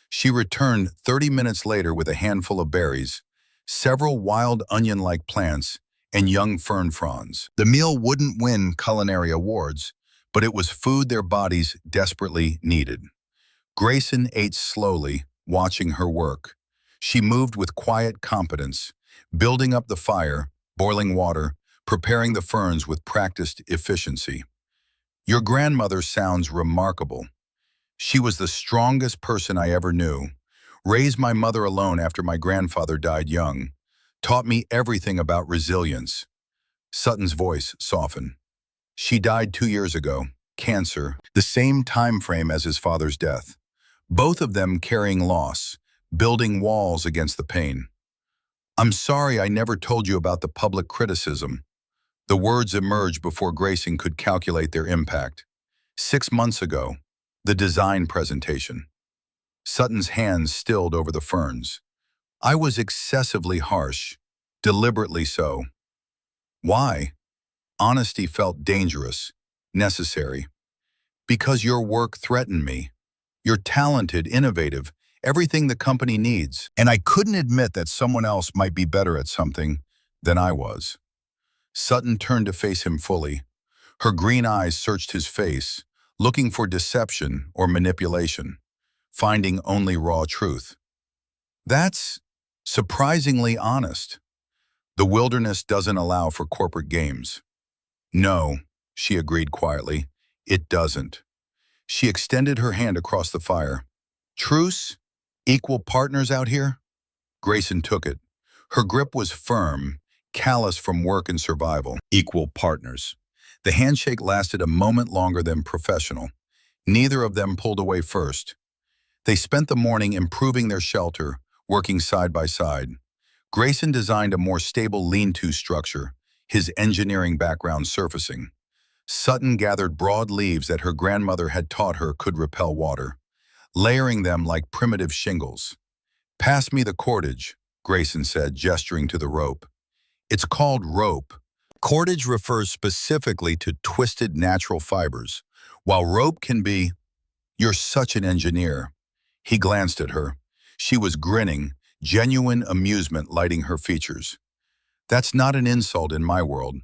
She returned 30 minutes later with a handful of berries, several wild onion-like plants, and young fern fronds. The meal wouldn't win culinary awards, but it was food their bodies desperately needed. Grayson ate slowly, watching her work. She moved with quiet competence, building up the fire, boiling water, preparing the ferns with practiced efficiency. "Your grandmother sounds remarkable." "She was the strongest person I ever knew. Raised my mother alone after my grandfather died young. Taught me everything about resilience." Sutton's voice softened. "She died 2 years ago, cancer, the same time frame as his father's death. Both of them carrying loss, building walls against the pain." "I'm sorry I never told you about the public criticism." The words emerged before Grayson could calculate their impact. 6 months ago, the design presentation. Sutton's hands stilled over the ferns. "I was excessively harsh, deliberately so." "Why?" Honesty felt dangerous, necessary. "Because your work threatened me. You're talented, innovative, everything the company needs. And I couldn't admit that someone else might be better at something than I was." Sutton turned to face him fully. Her green eyes searched his face, looking for deception or manipulation, finding only raw truth. "That's surprisingly honest. The wilderness doesn't allow for corporate games." "No," she agreed quietly. It doesn't. She extended her hand across the fire. Truce? Equal partners out here? Grayson took it. Her grip was firm, callous from work and survival. Equal partners. The handshake lasted a moment longer than professional. Neither of them pulled away first. They spent the morning improving their shelter, working side by side. Grayson designed a more stable lean-to structure, his engineering background surfacing. Sutton gathered broad leaves that her grandmother had taught her could repel water, layering them like primitive shingles. "Pass me the cordage," Grayson said, gesturing to the rope. It's called rope. Cordage refers specifically to twisted natural fibers, while rope can be, "You're such an engineer." He glanced at her. She was grinning, genuine amusement lighting her features. "That's not an insult in my world."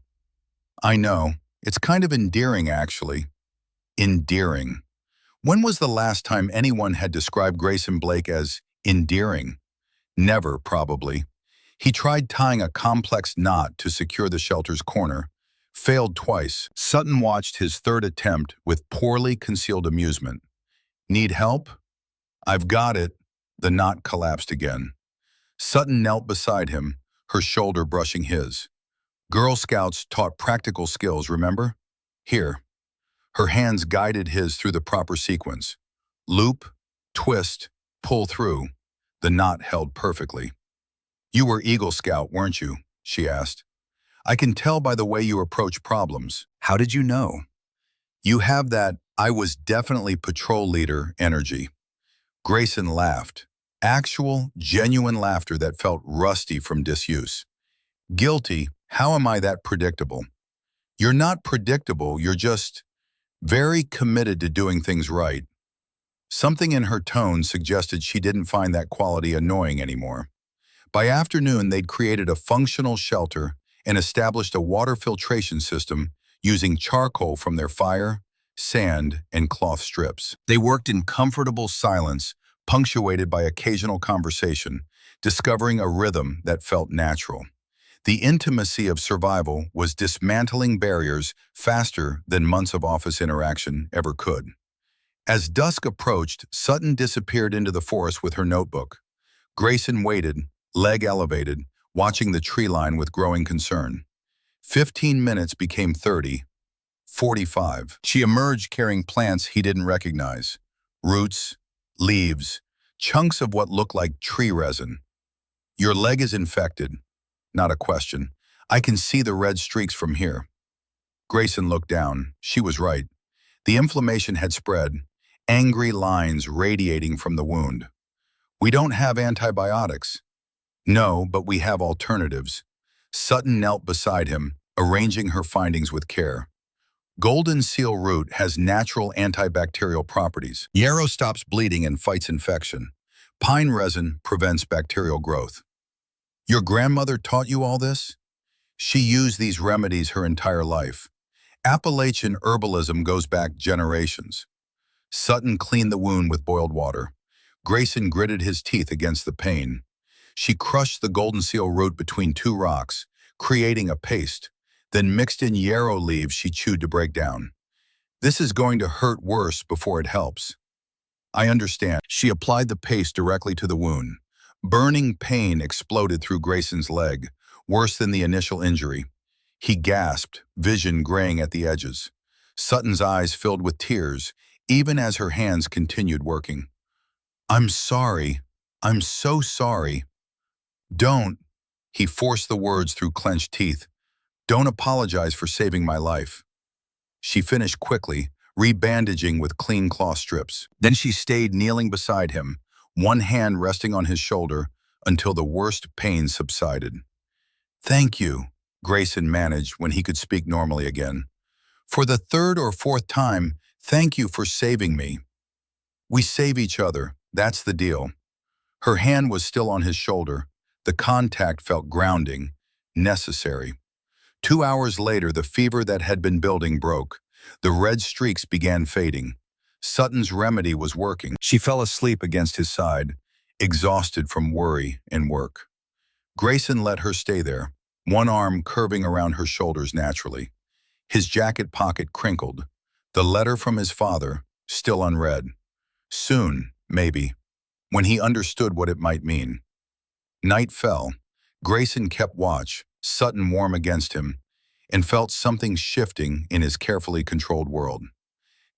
"I know. It's kind of endearing, actually." Endearing. When was the last time anyone had described Grayson Blake as endearing? Never, probably. He tried tying a complex knot to secure the shelter's corner, failed twice. Sutton watched his third attempt with poorly concealed amusement. "Need help?" "I've got it." The knot collapsed again. Sutton knelt beside him, her shoulder brushing his. "Girl Scouts taught practical skills, remember? Here." Her hands guided his through the proper sequence. Loop, twist, pull through. The knot held perfectly. "You were Eagle Scout, weren't you?" she asked. "I can tell by the way you approach problems." "How did you know?" "You have that 'I was definitely patrol leader' energy." Grayson laughed. Actual, genuine laughter that felt rusty from disuse. "Guilty? How am I that predictable?" "You're not predictable, you're just very committed to doing things right." Something in her tone suggested she didn't find that quality annoying anymore. By afternoon, they'd created a functional shelter and established a water filtration system using charcoal from their fire, sand, and cloth strips. They worked in comfortable silence, punctuated by occasional conversation, discovering a rhythm that felt natural. The intimacy of survival was dismantling barriers faster than months of office interaction ever could. As dusk approached, Sutton disappeared into the forest with her notebook. Grayson waited, leg elevated, watching the tree line with growing concern. 15 minutes became 30, 45. She emerged carrying plants he didn't recognize. Roots, leaves, chunks of what looked like tree resin. "Your leg is infected." "Not a question. I can see the red streaks from here." Grayson looked down. She was right. The inflammation had spread, angry lines radiating from the wound. "We don't have antibiotics." "No, but we have alternatives." Sutton knelt beside him, arranging her findings with care. Golden seal root has natural antibacterial properties. Yarrow stops bleeding and fights infection. Pine resin prevents bacterial growth. "Your grandmother taught you all this?" "She used these remedies her entire life. Appalachian herbalism goes back generations." Sutton cleaned the wound with boiled water. Grayson gritted his teeth against the pain. She crushed the golden seal root between two rocks, creating a paste, then mixed in yarrow leaves she chewed to break down. "This is going to hurt worse before it helps." "I understand." She applied the paste directly to the wound. Burning pain exploded through Grayson's leg, worse than the initial injury. He gasped, vision graying at the edges. Sutton's eyes filled with tears, even as her hands continued working. "I'm sorry. I'm so sorry." "Don't." He forced the words through clenched teeth. "Don't apologize for saving my life." She finished quickly, rebandaging with clean cloth strips. Then she stayed kneeling beside him, one hand resting on his shoulder until the worst pain subsided. "Thank you," Grayson managed when he could speak normally again. "For the third or fourth time, thank you for saving me. We save each other, that's the deal." Her hand was still on his shoulder. The contact felt grounding, necessary. 2 hours later, the fever that had been building broke. The red streaks began fading. Sutton's remedy was working. She fell asleep against his side, exhausted from worry and work. Grayson let her stay there, one arm curving around her shoulders naturally. His jacket pocket crinkled. The letter from his father, still unread. Soon, maybe, when he understood what it might mean. Night fell. Grayson kept watch, Sutton warm against him, and felt something shifting in his carefully controlled world.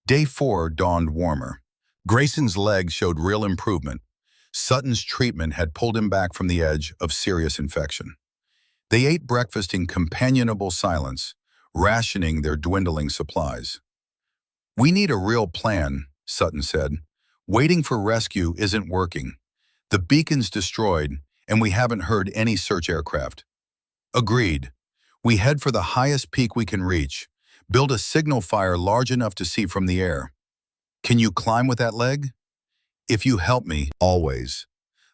Day 4 dawned warmer. Grayson's legs showed real improvement. Sutton's treatment had pulled him back from the edge of serious infection. They ate breakfast in companionable silence, rationing their dwindling supplies. "We need a real plan," Sutton said. "Waiting for rescue isn't working. The beacon's destroyed, and we haven't heard any search aircraft." "Agreed. We head for the highest peak we can reach. Build a signal fire large enough to see from the air. Can you climb with that leg?" "If you help me, always."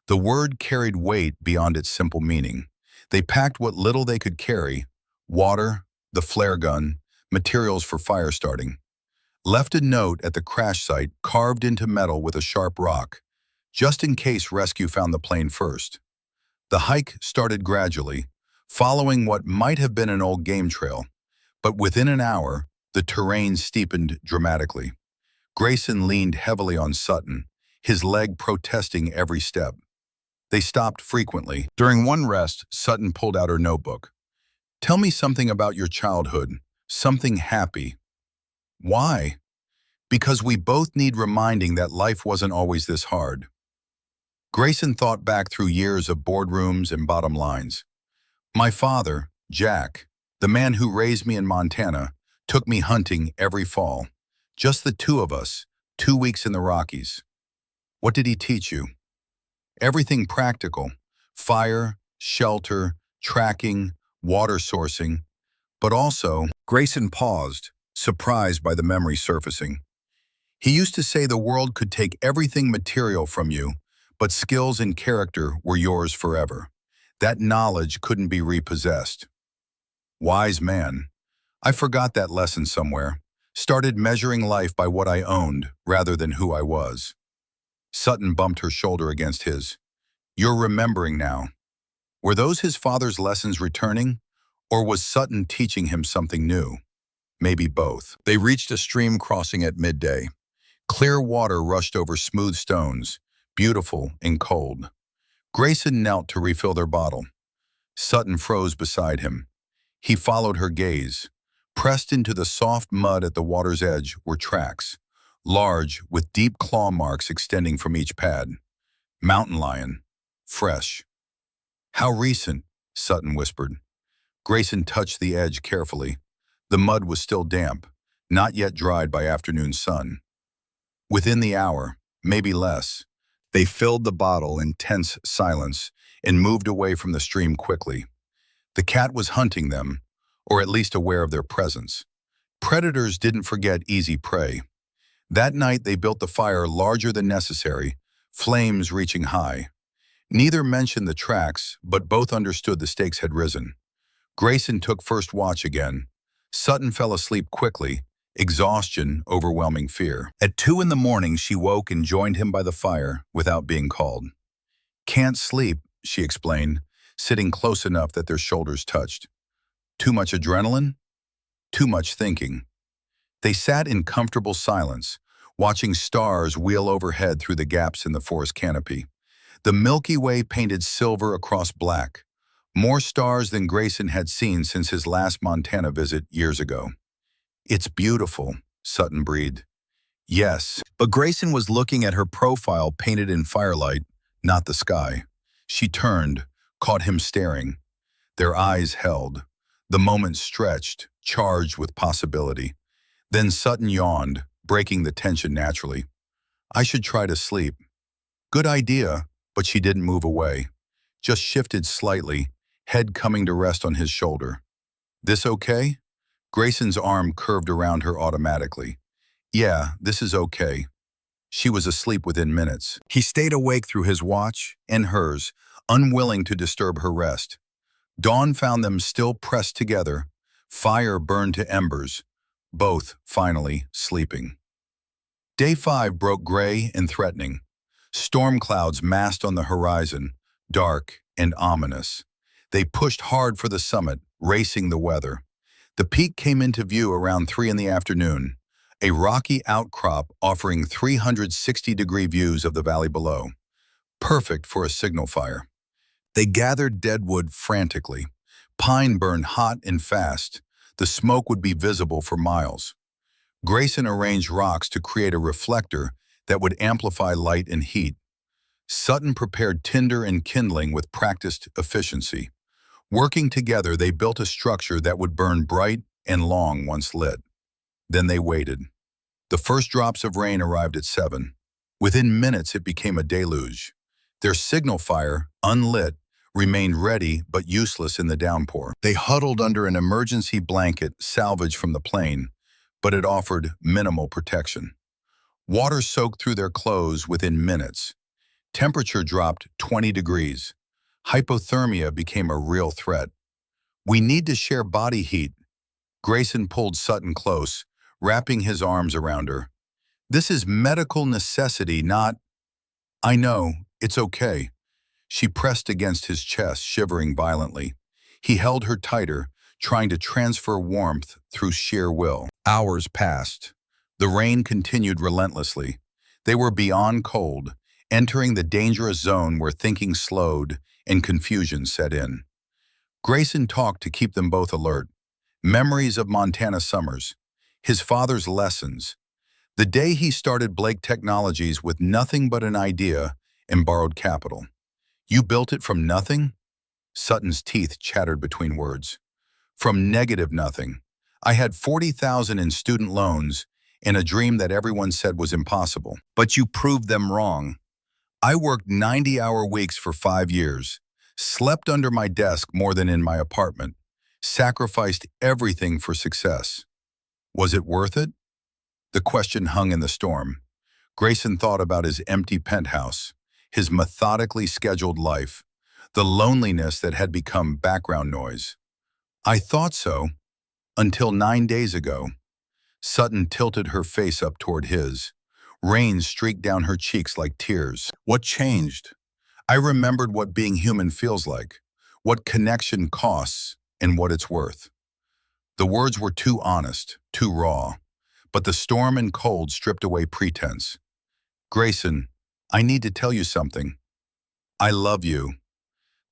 The word carried weight beyond its simple meaning. They packed what little they could carry: water, the flare gun, materials for fire starting. Left a note at the crash site carved into metal with a sharp rock, just in case rescue found the plane first. The hike started gradually, following what might have been an old game trail, but within an hour, the terrain steepened dramatically. Grayson leaned heavily on Sutton, his leg protesting every step. They stopped frequently. During one rest, Sutton pulled out her notebook. "Tell me something about your childhood, something happy." "Why?" "Because we both need reminding that life wasn't always this hard." Grayson thought back through years of boardrooms and bottom lines. "My father, Jack, the man who raised me in Montana, took me hunting every fall. Just the two of us, 2 weeks in the Rockies." "What did he teach you?" "Everything practical: fire, shelter, tracking, water sourcing, but also—" Grayson paused, surprised by the memory surfacing. "He used to say the world could take everything material from you, but skills and character were yours forever. That knowledge couldn't be repossessed." Wise man. I forgot that lesson somewhere. Started measuring life by what I owned rather than who I was. Sutton bumped her shoulder against his. "You're remembering now." Were those his father's lessons returning, or was Sutton teaching him something new? Maybe both. They reached a stream crossing at midday. Clear water rushed over smooth stones, beautiful and cold. Grayson knelt to refill their bottle. Sutton froze beside him. He followed her gaze. Pressed into the soft mud at the water's edge were tracks, large with deep claw marks extending from each pad. Mountain lion. Fresh. "How recent?" Sutton whispered. Grayson touched the edge carefully. The mud was still damp, not yet dried by afternoon sun. "Within the hour, maybe less." They filled the bottle in tense silence and moved away from the stream quickly. The cat was hunting them, or at least aware of their presence. Predators didn't forget easy prey. That night they built the fire larger than necessary, flames reaching high. Neither mentioned the tracks, but both understood the stakes had risen. Grayson took first watch again. Sutton fell asleep quickly, exhaustion overwhelming fear. At 2 in the morning she woke and joined him by the fire without being called. "Can't sleep," she explained, sitting close enough that their shoulders touched. "Too much adrenaline? Too much thinking." They sat in comfortable silence, watching stars wheel overhead through the gaps in the forest canopy. The Milky Way painted silver across black, more stars than Grayson had seen since his last Montana visit years ago. "It's beautiful," Sutton breathed. "Yes," but Grayson was looking at her profile painted in firelight, not the sky. She turned, caught him staring. Their eyes held. The moment stretched, charged with possibility. Then Sutton yawned, breaking the tension naturally. "I should try to sleep." "Good idea," but she didn't move away. Just shifted slightly, head coming to rest on his shoulder. "This okay?" Grayson's arm curved around her automatically. "Yeah, this is okay." She was asleep within minutes. He stayed awake through his watch and hers, unwilling to disturb her rest. Dawn found them still pressed together. Fire burned to embers, both finally sleeping. Day 5 broke gray and threatening. Storm clouds massed on the horizon, dark and ominous. They pushed hard for the summit, racing the weather. The peak came into view around 3 in the afternoon, a rocky outcrop offering 360-degree views of the valley below, perfect for a signal fire. They gathered deadwood frantically. Pine burned hot and fast. The smoke would be visible for miles. Grayson arranged rocks to create a reflector that would amplify light and heat. Sutton prepared tinder and kindling with practiced efficiency. Working together, they built a structure that would burn bright and long once lit. Then they waited. The first drops of rain arrived at 7. Within minutes, it became a deluge. Their signal fire, unlit, remained ready but useless in the downpour. They huddled under an emergency blanket salvaged from the plane, but it offered minimal protection. Water soaked through their clothes within minutes. Temperature dropped 20 degrees. Hypothermia became a real threat. "We need to share body heat." Grayson pulled Sutton close, wrapping his arms around her. "This is medical necessity, not—" "I know, it's okay." She pressed against his chest, shivering violently. He held her tighter, trying to transfer warmth through sheer will. Hours passed. The rain continued relentlessly. They were beyond cold, entering the dangerous zone where thinking slowed and confusion set in. Grayson talked to keep them both alert. Memories of Montana summers, his father's lessons, the day he started Blake Technologies with nothing but an idea and borrowed capital. "You built it from nothing?" Sutton's teeth chattered between words. "From negative nothing. I had 40,000 in student loans and a dream that everyone said was impossible. But you proved them wrong. I worked 90-hour weeks for 5 years, slept under my desk more than in my apartment, sacrificed everything for success. Was it worth it?" The question hung in the storm. Grayson thought about his empty penthouse, his methodically scheduled life, the loneliness that had become background noise. "I thought so, until 9 days ago." Sutton tilted her face up toward his. Rain streaked down her cheeks like tears. "What changed?" "I remembered what being human feels like, what connection costs, and what it's worth." The words were too honest, too raw, but the storm and cold stripped away pretense. "Grayson, I need to tell you something. I love you."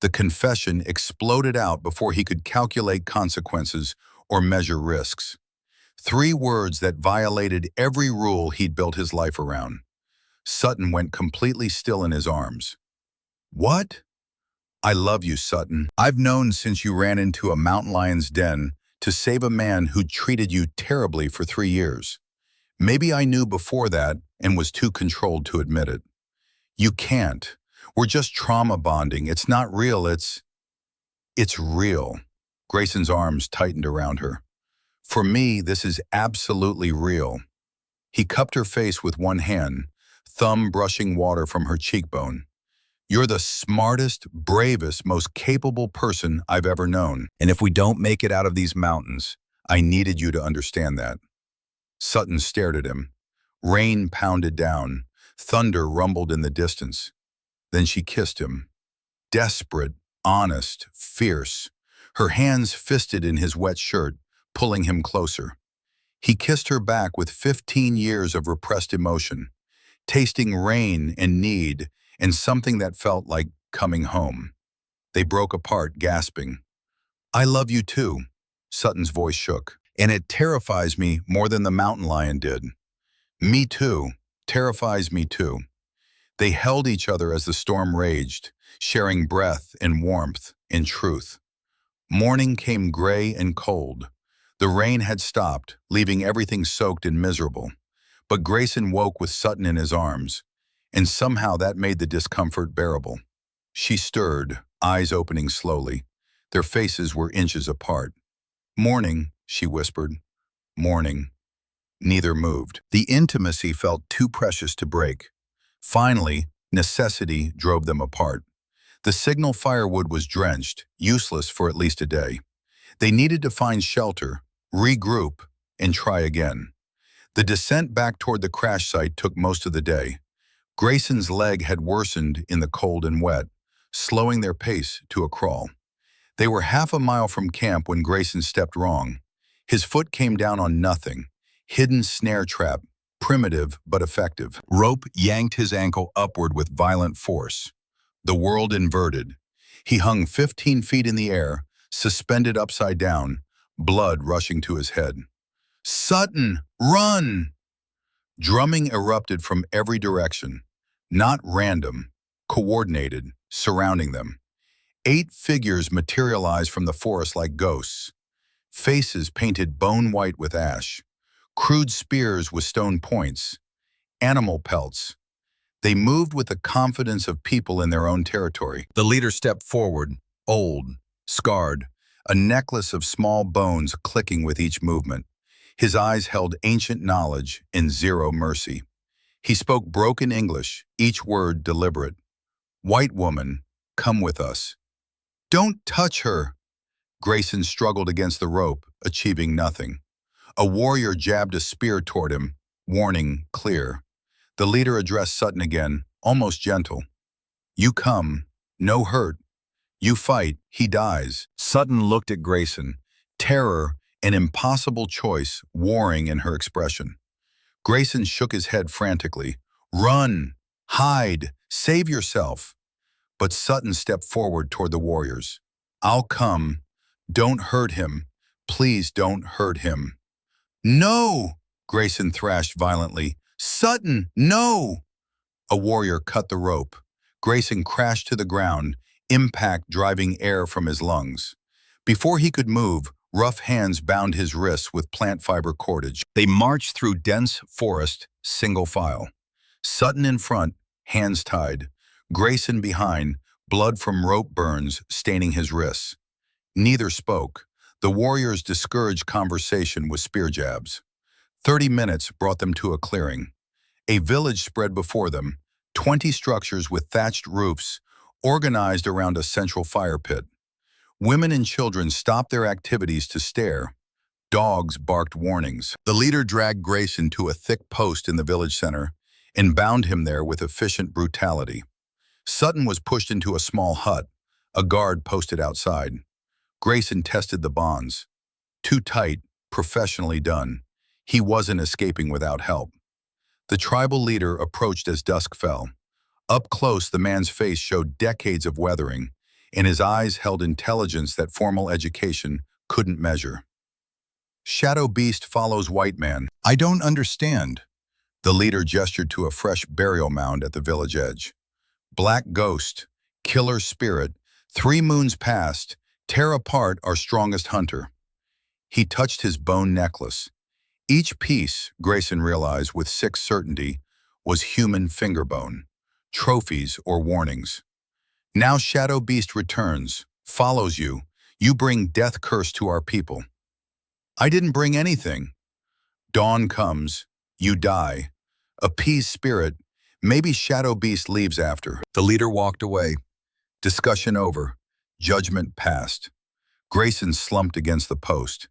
The confession exploded out before he could calculate consequences or measure risks. 3 words that violated every rule he'd built his life around. Sutton went completely still in his arms. "What?" "I love you, Sutton. I've known since you ran into a mountain lion's den to save a man who treated you terribly for 3 years. Maybe I knew before that and was too controlled to admit it. You can't. We're just trauma bonding. It's not real, it's real." Grayson's arms tightened around her. "For me, this is absolutely real." He cupped her face with one hand, thumb brushing water from her cheekbone. "You're the smartest, bravest, most capable person I've ever known. And if we don't make it out of these mountains, I needed you to understand that." Sutton stared at him. Rain pounded down. Thunder rumbled in the distance. Then she kissed him. Desperate, honest, fierce. Her hands fisted in his wet shirt, pulling him closer. He kissed her back with 15 years of repressed emotion, tasting rain and need and something that felt like coming home. They broke apart, gasping. "I love you too," Sutton's voice shook. "And it terrifies me more than the mountain lion did." "Me too. Terrifies me too." They held each other as the storm raged, sharing breath and warmth and truth. Morning came gray and cold. The rain had stopped, leaving everything soaked and miserable. But Grayson woke with Sutton in his arms, and somehow that made the discomfort bearable. She stirred, eyes opening slowly. Their faces were inches apart. "Morning," she whispered. "Morning." Neither moved. The intimacy felt too precious to break. Finally, necessity drove them apart. The signal firewood was drenched, useless for at least a day. They needed to find shelter, regroup, and try again. The descent back toward the crash site took most of the day. Grayson's leg had worsened in the cold and wet, slowing their pace to a crawl. They were half a mile from camp when Grayson stepped wrong. His foot came down on nothing. Hidden snare trap, primitive but effective. Rope yanked his ankle upward with violent force. The world inverted. He hung 15 feet in the air, suspended upside down, blood rushing to his head. "Sutton, run!" Drumming erupted from every direction, not random, coordinated, surrounding them. 8 figures materialized from the forest like ghosts, faces painted bone white with ash, crude spears with stone points, animal pelts. They moved with the confidence of people in their own territory. The leader stepped forward, old, scarred, a necklace of small bones clicking with each movement. His eyes held ancient knowledge in zero mercy. He spoke broken English, each word deliberate. "White woman, come with us." "Don't touch her!" Grayson struggled against the rope, achieving nothing. A warrior jabbed a spear toward him, warning clear. The leader addressed Sutton again, almost gentle. "You come, no hurt. You fight, he dies." Sutton looked at Grayson, terror, an impossible choice, warring in her expression. Grayson shook his head frantically. "Run! Hide! Save yourself!" But Sutton stepped forward toward the warriors. "I'll come. Don't hurt him. Please don't hurt him." "No!" Grayson thrashed violently. "Sutton, no!" A warrior cut the rope. Grayson crashed to the ground, impact driving air from his lungs. Before he could move, rough hands bound his wrists with plant fiber cordage. They marched through dense forest, single file. Sutton in front, hands tied. Grayson behind, blood from rope burns staining his wrists. Neither spoke. The warriors discouraged conversation with spear jabs. 30 minutes brought them to a clearing. A village spread before them, 20 structures with thatched roofs, organized around a central fire pit. Women and children stopped their activities to stare. Dogs barked warnings. The leader dragged Grayson to a thick post in the village center and bound him there with efficient brutality. Sutton was pushed into a small hut, a guard posted outside. Grayson tested the bonds. Too tight, professionally done. He wasn't escaping without help. The tribal leader approached as dusk fell. Up close, the man's face showed decades of weathering, and his eyes held intelligence that formal education couldn't measure. "Shadow beast follows white man. I don't understand." The leader gestured to a fresh burial mound at the village edge. "Black ghost, killer spirit, 3 moons past, tear apart our strongest hunter." He touched his bone necklace. Each piece, Grayson realized with sick certainty, was human fingerbone, trophies or warnings. "Now Shadow Beast returns, follows you. You bring death curse to our people." "I didn't bring anything." "Dawn comes, you die. Appease spirit, maybe Shadow Beast leaves after." The leader walked away. Discussion over. Judgment passed. Grayson slumped against the post.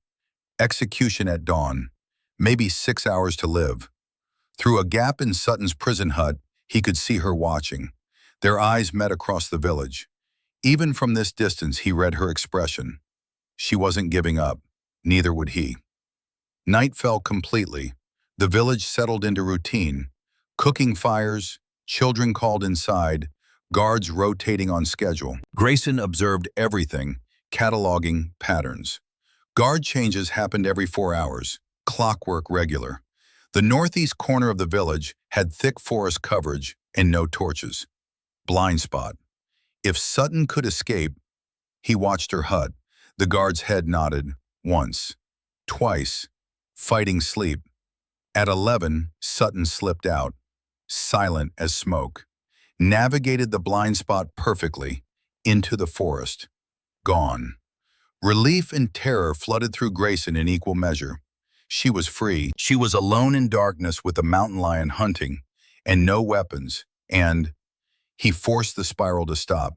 Execution at dawn. Maybe 6 hours to live. Through a gap in Sutton's prison hut, he could see her watching. Their eyes met across the village. Even from this distance, he read her expression. She wasn't giving up. Neither would he. Night fell completely. The village settled into routine. Cooking fires, children called inside, guards rotating on schedule. Grayson observed everything, cataloging patterns. Guard changes happened every 4 hours, clockwork regular. The northeast corner of the village had thick forest coverage and no torches. Blind spot. If Sutton could escape, he watched her hut. The guard's head nodded, once, twice, fighting sleep. At 11, Sutton slipped out, silent as smoke, navigated the blind spot perfectly, into the forest. Gone. Relief and terror flooded through Grayson in equal measure. She was free. She was alone in darkness with the mountain lion hunting, and no weapons, and he forced the spiral to stop.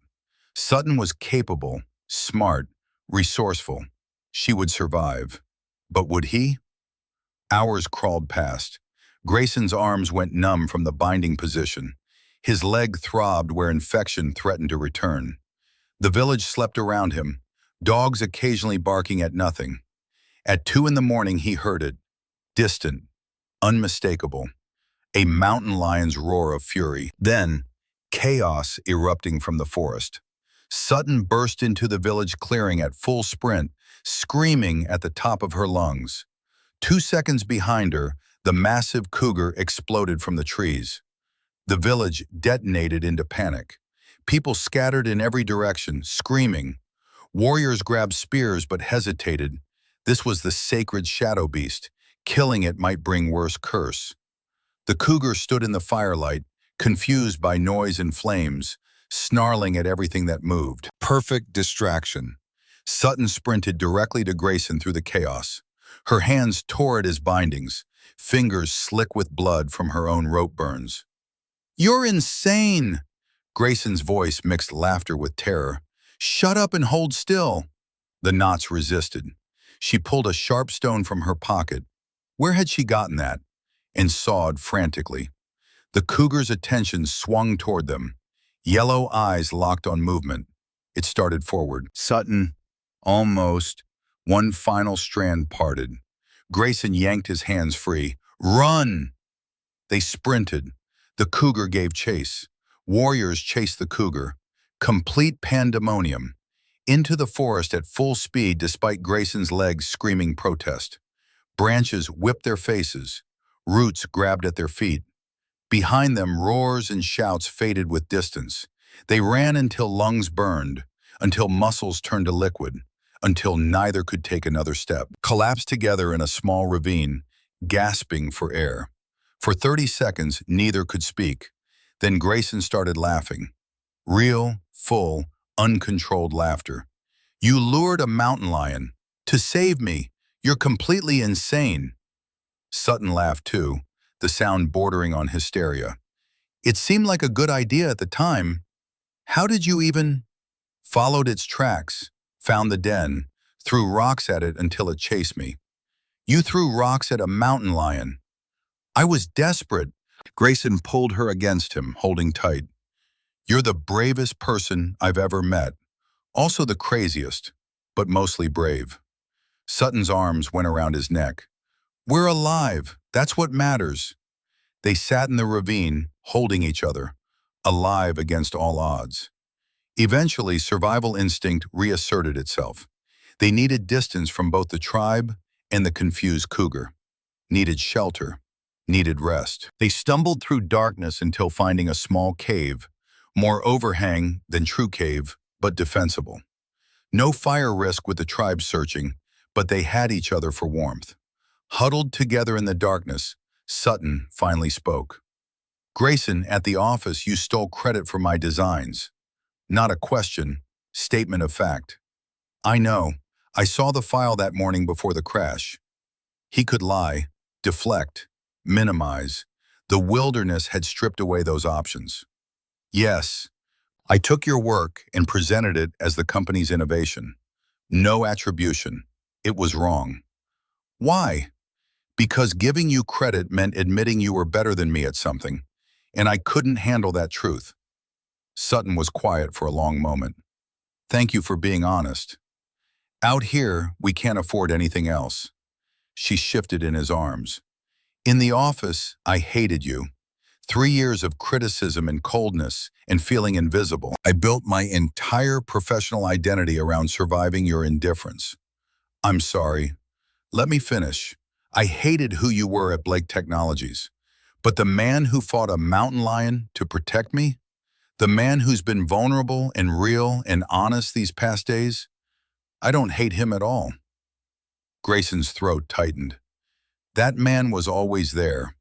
Sutton was capable, smart, resourceful. She would survive. But would he? Hours crawled past. Grayson's arms went numb from the binding position. His leg throbbed where infection threatened to return. The village slept around him, dogs occasionally barking at nothing. At 2 in the morning he heard it. distant, unmistakable, a mountain lion's roar of fury. Then, chaos erupting from the forest. Sutton burst into the village clearing at full sprint, screaming at the top of her lungs. 2 seconds behind her, the massive cougar exploded from the trees. The village detonated into panic. People scattered in every direction, screaming. Warriors grabbed spears but hesitated. This was the sacred shadow beast. Killing it might bring worse curse. The cougar stood in the firelight, confused by noise and flames, snarling at everything that moved. Perfect distraction. Sutton sprinted directly to Grayson through the chaos. Her hands tore at his bindings, fingers slick with blood from her own rope burns. "You're insane!" Grayson's voice mixed laughter with terror. "Shut up and hold still." The knots resisted. She pulled a sharp stone from her pocket. Where had she gotten that? And sawed frantically. The cougar's attention swung toward them. Yellow eyes locked on movement. It started forward. Sutton, almost. One final strand parted. Grayson yanked his hands free. "Run!" They sprinted. The cougar gave chase. Warriors chased the cougar. Complete pandemonium. Into the forest at full speed despite Grayson's legs screaming protest. Branches whipped their faces. Roots grabbed at their feet. Behind them, roars and shouts faded with distance. They ran until lungs burned, until muscles turned to liquid, until neither could take another step. Collapsed together in a small ravine, gasping for air. For 30 seconds, neither could speak. Then Grayson started laughing. Real, full, uncontrolled laughter. "You lured a mountain lion. To save me. You're completely insane." Sutton laughed too, the sound bordering on hysteria. "It seemed like a good idea at the time. How did you even—" "Followed its tracks, found the den, threw rocks at it until it chased me." "You threw rocks at a mountain lion." "I was desperate." Grayson pulled her against him, holding tight. "You're the bravest person I've ever met. Also the craziest, but mostly brave." Sutton's arms went around his neck. "We're alive. That's what matters." They sat in the ravine, holding each other, alive against all odds. Eventually, survival instinct reasserted itself. They needed distance from both the tribe and the confused cougar. Needed shelter. Needed rest. They stumbled through darkness until finding a small cave, more overhang than true cave, but defensible. No fire risk with the tribe searching, but they had each other for warmth. Huddled together in the darkness, Sutton finally spoke. "Grayson, at the office you stole credit for my designs. Not a question, statement of fact." "I know. I saw the file that morning before the crash." He could lie, deflect, minimize. The wilderness had stripped away those options. "Yes, I took your work and presented it as the company's innovation. No attribution. It was wrong." "Why?" "Because giving you credit meant admitting you were better than me at something, and I couldn't handle that truth." Sutton was quiet for a long moment. "Thank you for being honest. Out here, we can't afford anything else." She shifted in his arms. "In the office, I hated you. 3 years of criticism and coldness and feeling invisible. I built my entire professional identity around surviving your indifference." "I'm sorry. Let me finish. I hated who you were at Blake Technologies. But the man who fought a mountain lion to protect me, the man who's been vulnerable and real and honest these past days, I don't hate him at all." Grayson's throat tightened. "That man was always there,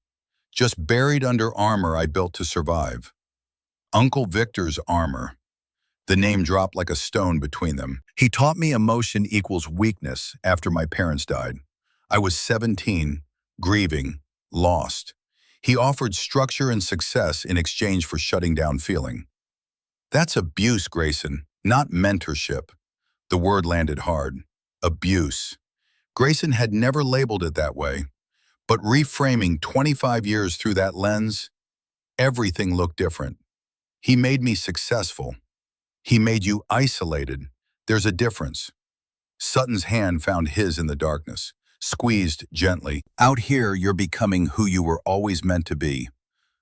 just buried under armor I built to survive. Uncle Victor's armor." The name dropped like a stone between them. "He taught me emotion equals weakness after my parents died. I was 17, grieving, lost. He offered structure and success in exchange for shutting down feeling." "That's abuse, Grayson, not mentorship." The word landed hard. Abuse. Grayson had never labeled it that way. But reframing 25 years through that lens, everything looked different. "He made me successful. He made you isolated. There's a difference." Sutton's hand found his in the darkness. squeezed gently. Out here, you're becoming who you were always meant to be.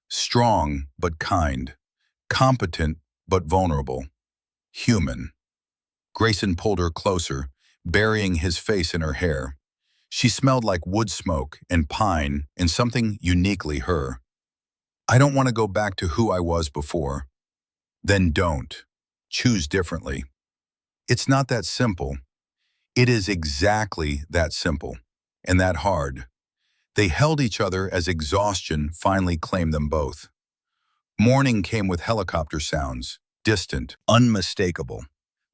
Strong but kind. Competent but vulnerable. Human. Grayson pulled her closer, burying his face in her hair. She smelled like wood smoke and pine and something uniquely her. I don't want to go back to who I was before. Then don't. Choose differently. It's not that simple. It is exactly that simple, and that hard. They held each other as exhaustion finally claimed them both. Morning came with helicopter sounds, distant, unmistakable.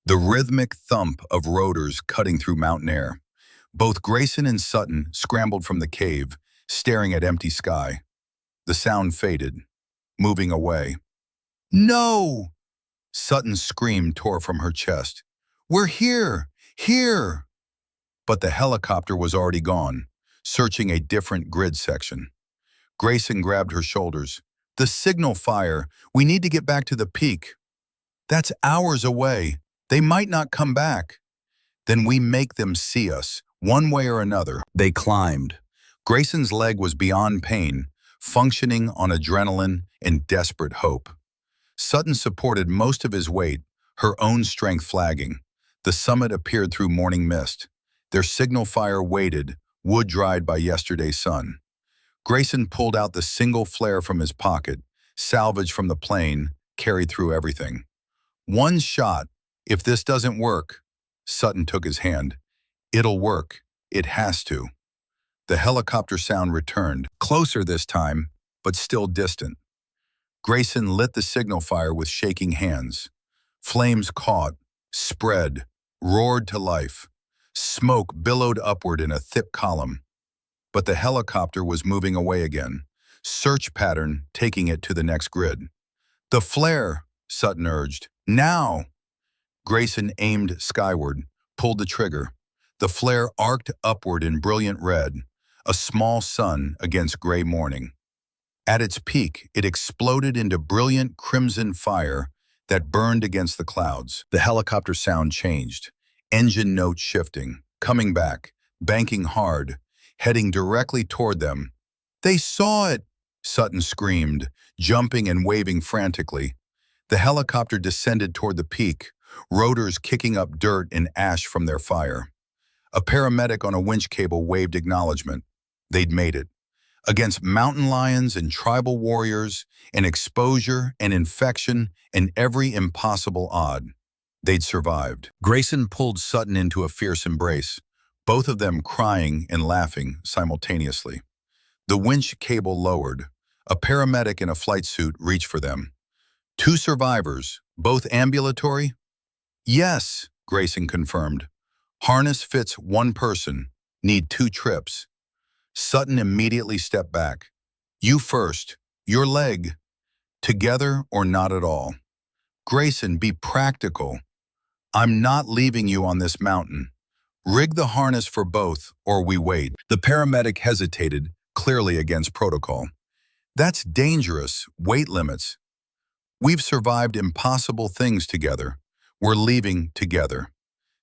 The rhythmic thump of rotors cutting through mountain air. Both Grayson and Sutton scrambled from the cave, staring at empty sky. The sound faded, moving away. No! Sutton's scream tore from her chest. We're here! Here! But the helicopter was already gone, searching a different grid section. Grayson grabbed her shoulders. The signal fire. We need to get back to the peak. That's hours away. They might not come back. Then we make them see us, one way or another. They climbed. Grayson's leg was beyond pain, functioning on adrenaline and desperate hope. Sutton supported most of his weight, her own strength flagging. The summit appeared through morning mist. Their signal fire waited, wood dried by yesterday's sun. Grayson pulled out the single flare from his pocket, salvaged from the plane, carried through everything. One shot. If this doesn't work, Sutton took his hand. It'll work. It has to. The helicopter sound returned, closer this time, but still distant. Grayson lit the signal fire with shaking hands. Flames caught, spread, roared to life. Smoke billowed upward in a thick column. But the helicopter was moving away again, search pattern taking it to the next grid. The flare, Sutton urged. Now! Grayson aimed skyward, pulled the trigger. The flare arced upward in brilliant red, a small sun against gray morning. At its peak, it exploded into brilliant crimson fire that burned against the clouds. The helicopter sound changed, engine notes shifting, coming back, banking hard, heading directly toward them. They saw it, Sutton screamed, jumping and waving frantically. The helicopter descended toward the peak, rotors kicking up dirt and ash from their fire. A paramedic on a winch cable waved acknowledgement. They'd made it. Against mountain lions and tribal warriors, and exposure and infection and every impossible odd. They'd survived. Grayson pulled Sutton into a fierce embrace, both of them crying and laughing simultaneously. The winch cable lowered. A paramedic in a flight suit reached for them. 2 survivors, both ambulatory? Yes, Grayson confirmed. Harness fits 1 person. Need 2 trips. Sutton immediately stepped back. You first. Your leg. Together or not at all. Grayson, be practical. I'm not leaving you on this mountain. Rig the harness for both, or we wait. The paramedic hesitated, clearly against protocol. That's dangerous. Weight limits. We've survived impossible things together. We're leaving together.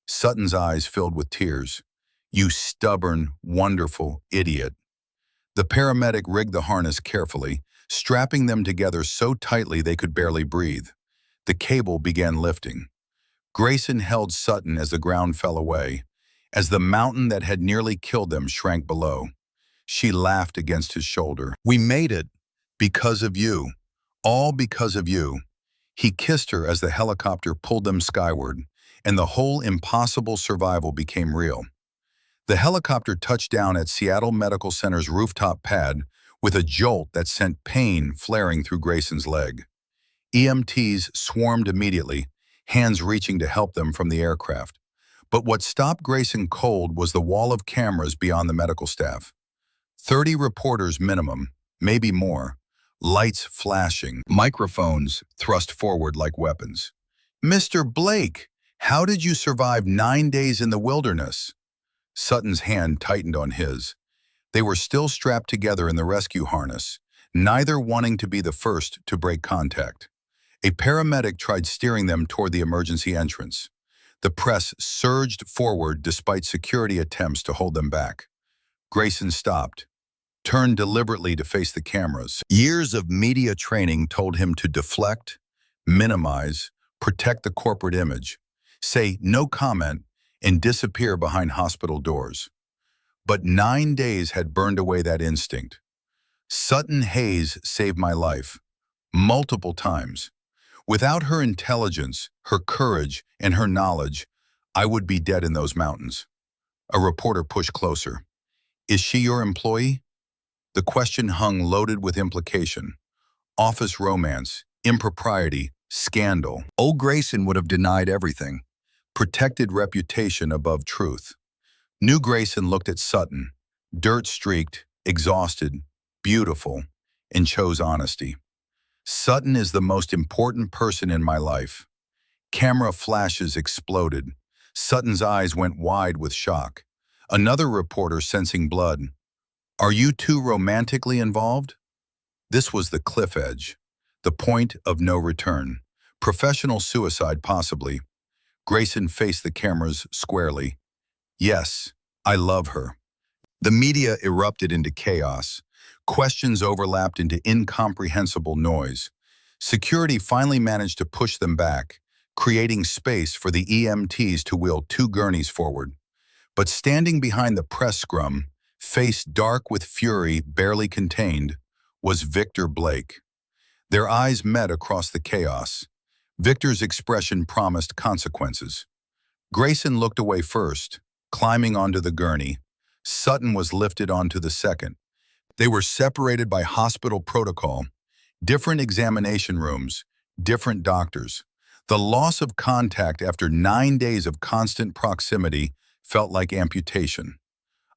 Sutton's eyes filled with tears. You stubborn, wonderful idiot. The paramedic rigged the harness carefully, strapping them together so tightly they could barely breathe. The cable began lifting. Grayson held Sutton as the ground fell away, as the mountain that had nearly killed them shrank below. She laughed against his shoulder. We made it. Because of you. All because of you. He kissed her as the helicopter pulled them skyward, and the whole impossible survival became real. The helicopter touched down at Seattle Medical Center's rooftop pad with a jolt that sent pain flaring through Grayson's leg. EMTs swarmed immediately, hands reaching to help them from the aircraft. But what stopped Grayson cold was the wall of cameras beyond the medical staff. 30 reporters minimum, maybe more. Lights flashing, microphones thrust forward like weapons. Mr. Blake, how did you survive 9 days in the wilderness? Sutton's hand tightened on his. They were still strapped together in the rescue harness, neither wanting to be the first to break contact. A paramedic tried steering them toward the emergency entrance. The press surged forward despite security attempts to hold them back. Grayson stopped, turned deliberately to face the cameras. Years of media training told him to deflect, minimize, protect the corporate image, say no comment, and disappear behind hospital doors. But 9 days had burned away that instinct. Sutton Hayes saved my life, multiple times. Without her intelligence, her courage, and her knowledge, I would be dead in those mountains. A reporter pushed closer. Is she your employee? The question hung loaded with implication. Office romance, impropriety, scandal. Old Grayson would have denied everything. Protected reputation above truth. New Grayson looked at Sutton, dirt-streaked, exhausted, beautiful, and chose honesty. Sutton is the most important person in my life. Camera flashes exploded. Sutton's eyes went wide with shock. Another reporter sensing blood. Are you two romantically involved? This was the cliff edge, the point of no return. Professional suicide, possibly. Grayson faced the cameras squarely. Yes, I love her. The media erupted into chaos. Questions overlapped into incomprehensible noise. Security finally managed to push them back, creating space for the EMTs to wheel 2 gurneys forward. But standing behind the press scrum, face dark with fury barely contained, was Victor Blake. Their eyes met across the chaos. Victor's expression promised consequences. Grayson looked away first, climbing onto the gurney. Sutton was lifted onto the second. They were separated by hospital protocol, different examination rooms, different doctors. The loss of contact after 9 days of constant proximity felt like amputation.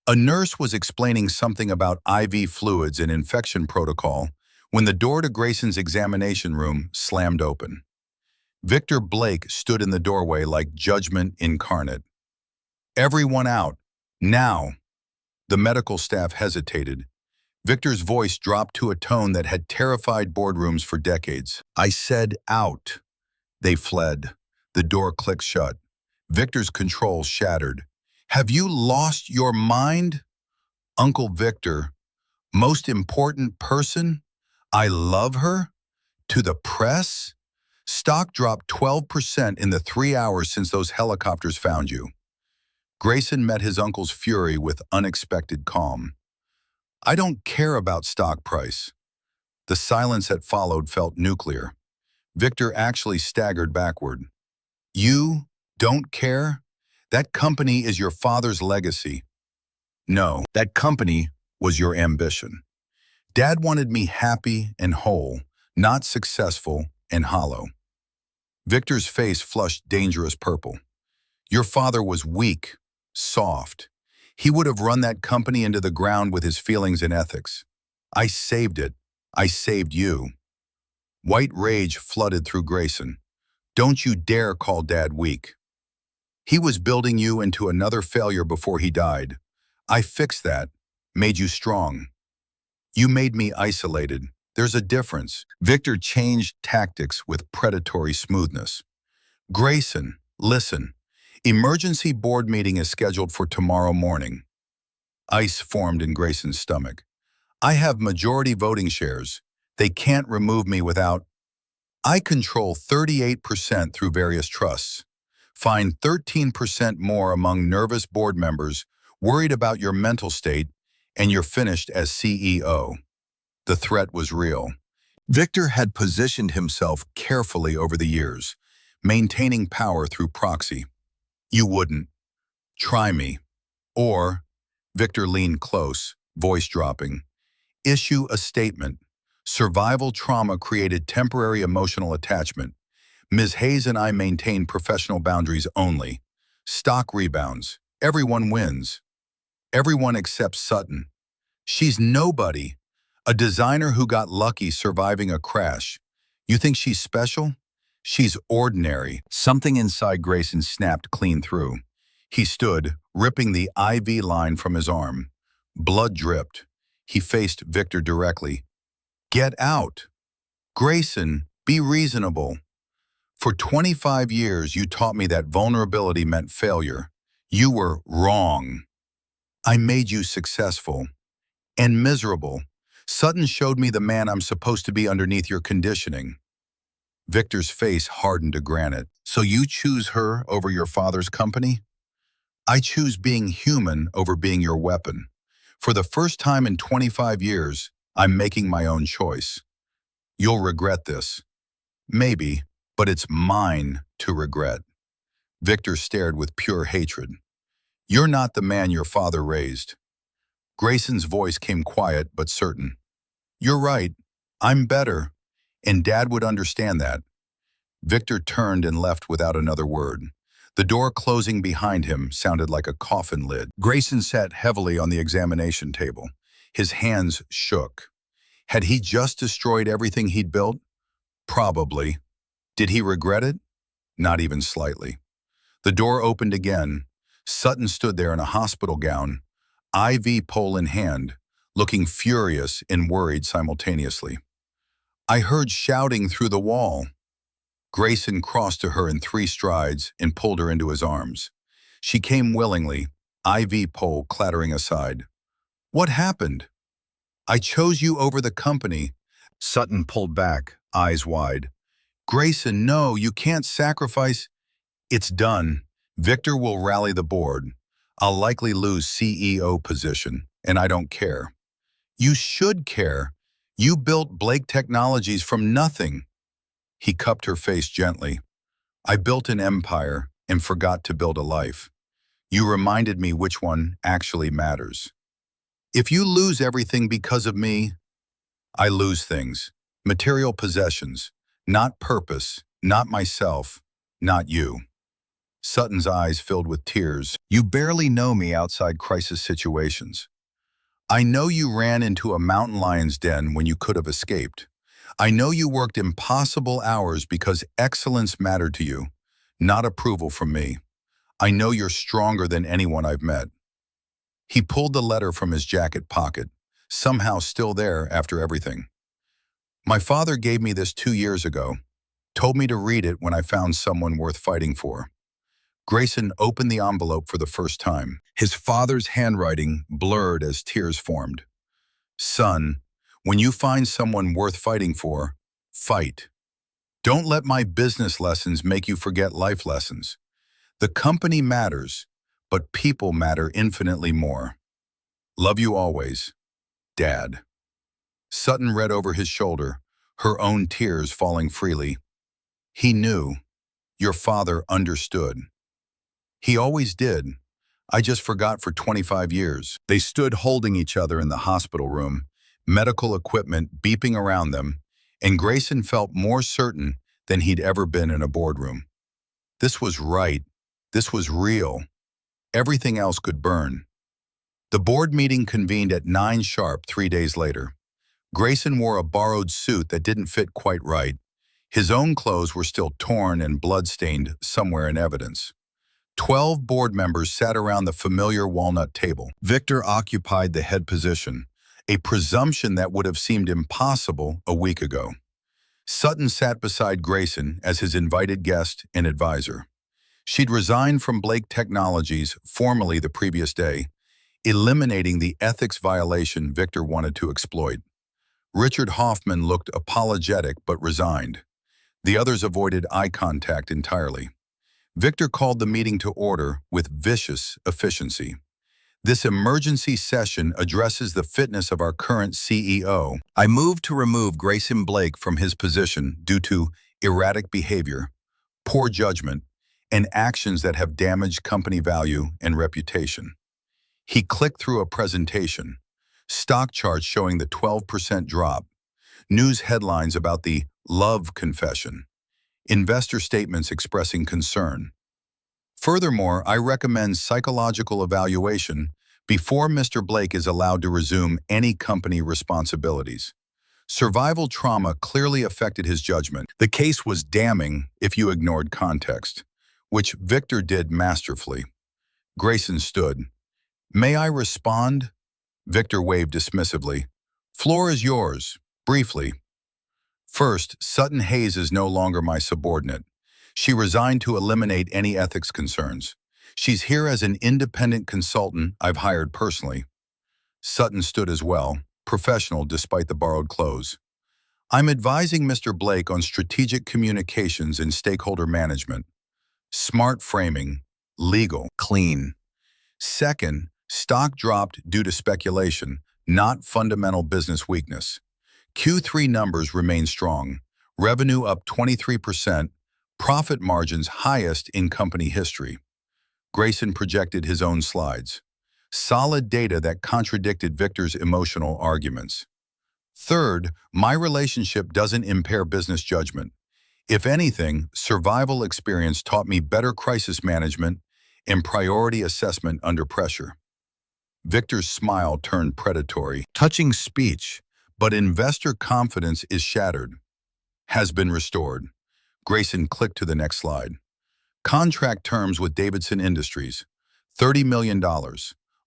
A nurse was explaining something about IV fluids and infection protocol when the door to Grayson's examination room slammed open. Victor Blake stood in the doorway like judgment incarnate. Everyone out, now. The medical staff hesitated. Victor's voice dropped to a tone that had terrified boardrooms for decades. I said out. They fled. The door clicked shut. Victor's control shattered. Have you lost your mind? Uncle Victor, most important person? I love her? To the press? Stock dropped 12% in the 3 hours since those helicopters found you. Grayson met his uncle's fury with unexpected calm. I don't care about stock price. The silence that followed felt nuclear. Victor actually staggered backward. You don't care? That company is your father's legacy. No, that company was your ambition. Dad wanted me happy and whole, not successful and hollow. Victor's face flushed dangerous purple. Your father was weak, soft. He would have run that company into the ground with his feelings and ethics. I saved it. I saved you. White rage flooded through Grayson. Don't you dare call Dad weak. He was building you into another failure before he died. I fixed that, made you strong. You made me isolated. There's a difference. Victor changed tactics with predatory smoothness. Grayson, listen. Emergency board meeting is scheduled for tomorrow morning. Ice formed in Grayson's stomach. I have majority voting shares. They can't remove me without. I control 38% through various trusts. Find 13% more among nervous board members worried about your mental state, and you're finished as CEO. The threat was real. Victor had positioned himself carefully over the years, maintaining power through proxy. You wouldn't. Try me. Or, Victor leaned close, voice dropping, issue a statement. Survival trauma created temporary emotional attachment. Ms. Hayes and I maintain professional boundaries only. Stock rebounds. Everyone wins. Everyone except Sutton. She's nobody. A designer who got lucky surviving a crash. You think she's special? She's ordinary. Something inside Grayson snapped clean through. He stood, ripping the IV line from his arm. Blood dripped. He faced Victor directly. Get out. Grayson, be reasonable. For 25 years, you taught me that vulnerability meant failure. You were wrong. I made you successful and miserable. Sutton showed me the man I'm supposed to be underneath your conditioning. Victor's face hardened to granite. So you choose her over your father's company? I choose being human over being your weapon. For the first time in 25 years, I'm making my own choice. You'll regret this. Maybe, but it's mine to regret. Victor stared with pure hatred. You're not the man your father raised. Grayson's voice came quiet but certain. You're right. I'm better. And Dad would understand that. Victor turned and left without another word. The door closing behind him sounded like a coffin lid. Grayson sat heavily on the examination table. His hands shook. Had he just destroyed everything he'd built? Probably. Did he regret it? Not even slightly. The door opened again. Sutton stood there in a hospital gown, IV pole in hand, looking furious and worried simultaneously. I heard shouting through the wall. Grayson crossed to her in 3 strides and pulled her into his arms. She came willingly, IV pole clattering aside. What happened? I chose you over the company. Sutton pulled back, eyes wide. Grayson, no, you can't sacrifice. It's done. Victor will rally the board. I'll likely lose CEO position, and I don't care. You should care. You built Blake Technologies from nothing. He cupped her face gently. I built an empire and forgot to build a life. You reminded me which one actually matters. If you lose everything because of me, I lose things. Material possessions. Not purpose, not myself, not you. Sutton's eyes filled with tears. You barely know me outside crisis situations. I know you ran into a mountain lion's den when you could have escaped. I know you worked impossible hours because excellence mattered to you, not approval from me. I know you're stronger than anyone I've met. He pulled the letter from his jacket pocket, somehow still there after everything. My father gave me this 2 years ago, told me to read it when I found someone worth fighting for. Grayson opened the envelope for the first time. His father's handwriting blurred as tears formed. Son, when you find someone worth fighting for, fight. Don't let my business lessons make you forget life lessons. The company matters, but people matter infinitely more. Love you always, Dad. Sutton read over his shoulder, her own tears falling freely. He knew. Your father understood. He always did. I just forgot for 25 years. They stood holding each other in the hospital room, medical equipment beeping around them, and Grayson felt more certain than he'd ever been in a boardroom. This was right. This was real. Everything else could burn. The board meeting convened at 9 sharp 3 days later. Grayson wore a borrowed suit that didn't fit quite right. His own clothes were still torn and blood-stained somewhere in evidence. 12 board members sat around the familiar walnut table. Victor occupied the head position, a presumption that would have seemed impossible a week ago. Sutton sat beside Grayson as his invited guest and advisor. She'd resigned from Blake Technologies formally the previous day, eliminating the ethics violation Victor wanted to exploit. Richard Hoffman looked apologetic but resigned. The others avoided eye contact entirely. Victor called the meeting to order with vicious efficiency. This emergency session addresses the fitness of our current CEO. I move to remove Grayson Blake from his position due to erratic behavior, poor judgment, and actions that have damaged company value and reputation. He clicked through a presentation, stock charts showing the 12% drop, news headlines about the love confession, investor statements expressing concern. Furthermore, I recommend psychological evaluation before Mr. Blake is allowed to resume any company responsibilities. Survival trauma clearly affected his judgment. The case was damning if you ignored context, which Victor did masterfully. Grayson stood. May I respond? Victor waved dismissively. Floor is yours, briefly. First, Sutton Hayes is no longer my subordinate. She resigned to eliminate any ethics concerns. She's here as an independent consultant I've hired personally. Sutton stood as well, professional despite the borrowed clothes. I'm advising Mr. Blake on strategic communications and stakeholder management. Smart framing, legal, clean. Second, stock dropped due to speculation, not fundamental business weakness. Q3 numbers remain strong. Revenue up 23%, profit margins highest in company history. Grayson projected his own slides. Solid data that contradicted Victor's emotional arguments. Third, my relationship doesn't impair business judgment. If anything, survival experience taught me better crisis management and priority assessment under pressure. Victor's smile turned predatory. Touching speech, but investor confidence is shattered. Has been restored. Grayson clicked to the next slide. Contract terms with Davidson Industries. $30 million.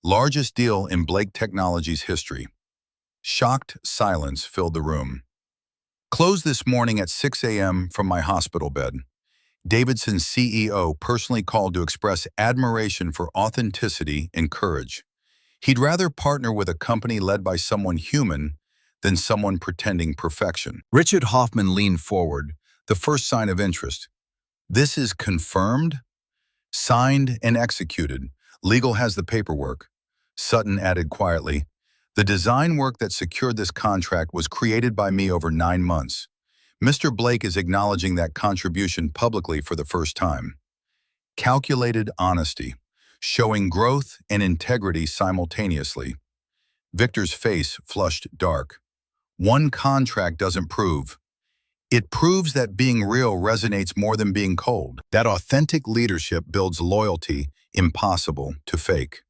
Largest deal in Blake Technologies history. Shocked silence filled the room. Closed this morning at 6 a.m. from my hospital bed. Davidson's CEO personally called to express admiration for authenticity and courage. He'd rather partner with a company led by someone human than someone pretending perfection. Richard Hoffman leaned forward, the first sign of interest. This is confirmed? Signed and executed. Legal has the paperwork. Sutton added quietly, the design work that secured this contract was created by me over 9 months. Mr. Blake is acknowledging that contribution publicly for the first time. Calculated honesty, showing growth and integrity simultaneously. Victor's face flushed dark. One contract doesn't prove. It proves that being real resonates more than being cold. That authentic leadership builds loyalty impossible to fake.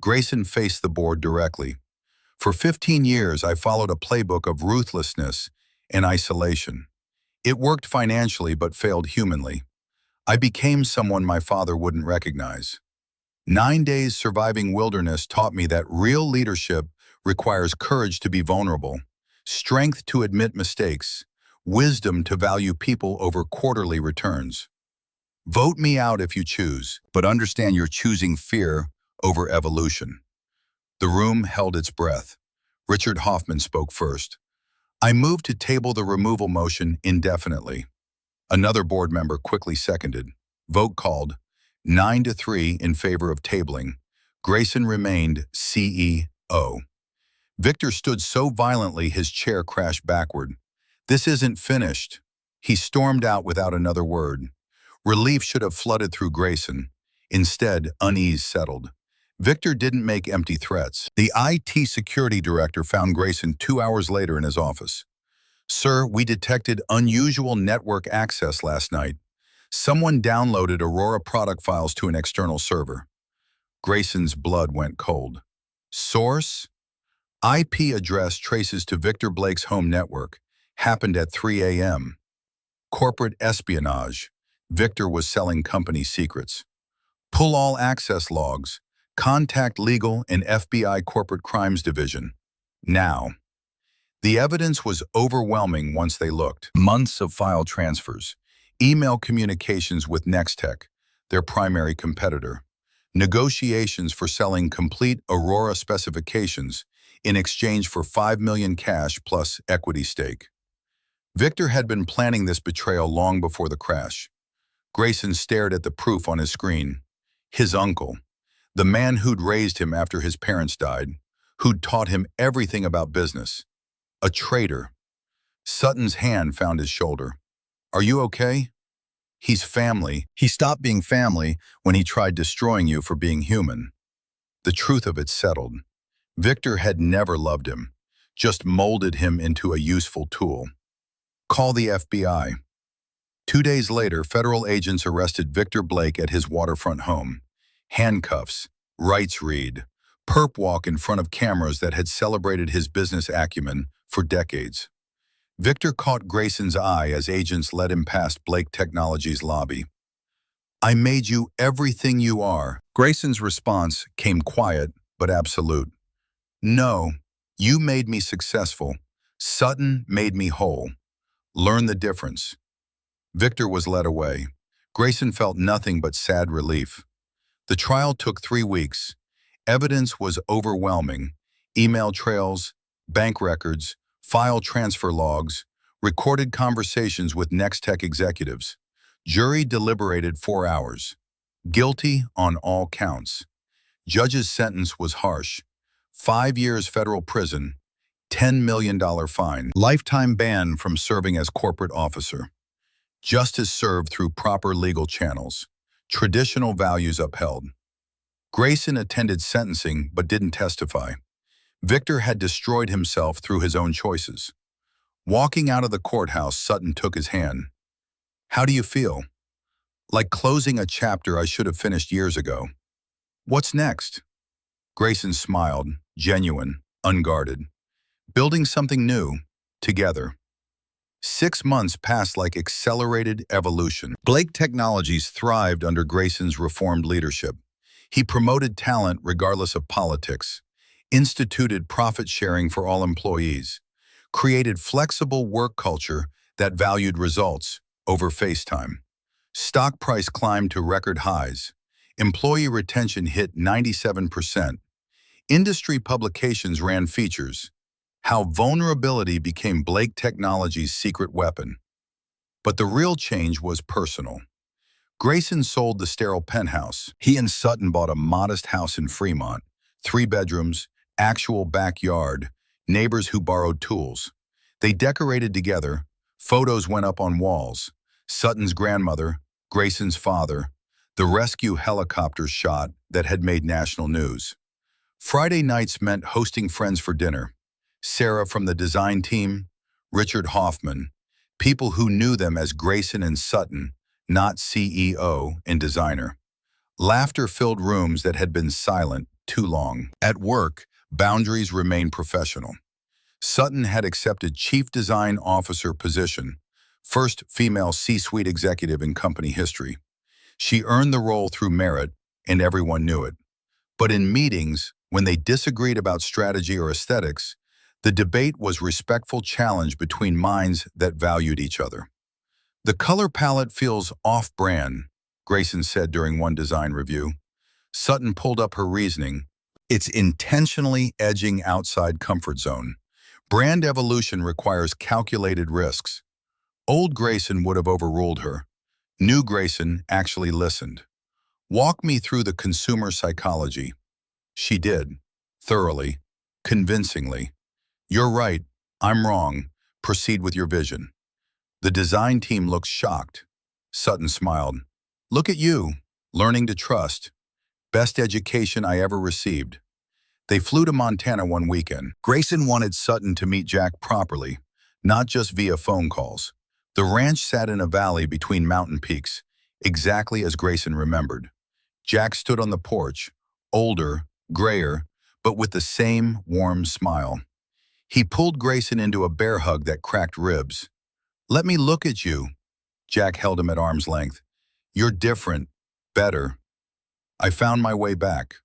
Grayson faced the board directly. For 15 years, I followed a playbook of ruthlessness and isolation. It worked financially but failed humanly. I became someone my father wouldn't recognize. 9 days surviving wilderness taught me that real leadership requires courage to be vulnerable, strength to admit mistakes, wisdom to value people over quarterly returns. Vote me out if you choose, but understand you're choosing fear over evolution. The room held its breath. Richard Hoffman spoke first. I moved to table the removal motion indefinitely. Another board member quickly seconded. Vote called. 9-3 in favor of tabling. Grayson remained CEO. Victor stood so violently his chair crashed backward. This isn't finished. He stormed out without another word. Relief should have flooded through Grayson. Instead, unease settled. Victor didn't make empty threats. The IT security director found Grayson 2 hours later in his office. Sir, we detected unusual network access last night. Someone downloaded Aurora product files to an external server. Grayson's blood went cold. Source? IP address traces to Victor Blake's home network. Happened at 3 a.m. Corporate espionage. Victor was selling company secrets. Pull all access logs. Contact legal and FBI Corporate Crimes Division. Now. The evidence was overwhelming once they looked. Months of file transfers. Email communications with Nextech, their primary competitor. Negotiations for selling complete Aurora specifications in exchange for $5 million cash plus equity stake. Victor had been planning this betrayal long before the crash. Grayson stared at the proof on his screen. His uncle, the man who'd raised him after his parents died, who'd taught him everything about business. A traitor. Sutton's hand found his shoulder. Are you okay? He's family. He stopped being family when he tried destroying you for being human. The truth of it settled. Victor had never loved him, just molded him into a useful tool. Call the FBI. 2 days later, federal agents arrested Victor Blake at his waterfront home. Handcuffs, rights read, perp walk in front of cameras that had celebrated his business acumen for decades. Victor caught Grayson's eye as agents led him past Blake Technologies' lobby. I made you everything you are. Grayson's response came quiet but absolute. No, you made me successful. Sutton made me whole. Learn the difference. Victor was led away. Grayson felt nothing but sad relief. The trial took 3 weeks. Evidence was overwhelming. Email trails, bank records, file transfer logs, recorded conversations with Nextech executives. Jury deliberated 4 hours. Guilty on all counts. Judge's sentence was harsh. 5 years federal prison, $10 million fine, lifetime ban from serving as corporate officer. Justice served through proper legal channels. Traditional values upheld. Grayson attended sentencing but didn't testify. Victor had destroyed himself through his own choices. Walking out of the courthouse, Sutton took his hand. "How do you feel?" "Like closing a chapter I should have finished years ago." "What's next?" Grayson smiled, genuine, unguarded. "Building something new, together." 6 months passed like accelerated evolution. Blake Technologies thrived under Grayson's reformed leadership. He promoted talent regardless of politics, instituted profit sharing for all employees, created flexible work culture that valued results over FaceTime. Stock price climbed to record highs. Employee retention hit 97%. Industry publications ran features. How vulnerability became Blake Technologies' secret weapon. But the real change was personal. Grayson sold the sterile penthouse. He and Sutton bought a modest house in Fremont, 3 bedrooms, actual backyard, neighbors who borrowed tools. They decorated together. Photos went up on walls. Sutton's grandmother, Grayson's father, the rescue helicopter shot that had made national news. Friday nights meant hosting friends for dinner. Sarah from the design team, Richard Hoffman, people who knew them as Grayson and Sutton, not CEO and designer. Laughter filled rooms that had been silent too long. At work, boundaries remained professional. Sutton had accepted Chief Design Officer position, first female C-suite executive in company history. She earned the role through merit, and everyone knew it. But in meetings, when they disagreed about strategy or aesthetics, the debate was respectful challenge between minds that valued each other. "The color palette feels off-brand," Grayson said during one design review. Sutton pulled up her reasoning. "It's intentionally edging outside comfort zone. Brand evolution requires calculated risks." Old Grayson would have overruled her. New Grayson actually listened. "Walk me through the consumer psychology." She did, thoroughly, convincingly. "You're right, I'm wrong. Proceed with your vision." The design team looked shocked. Sutton smiled. "Look at you, learning to trust. Best education I ever received." They flew to Montana one weekend. Grayson wanted Sutton to meet Jack properly, not just via phone calls. The ranch sat in a valley between mountain peaks, exactly as Grayson remembered. Jack stood on the porch, older, grayer, but with the same warm smile. He pulled Grayson into a bear hug that cracked ribs. "Let me look at you." Jack held him at arm's length. "You're different, better. I found my way back."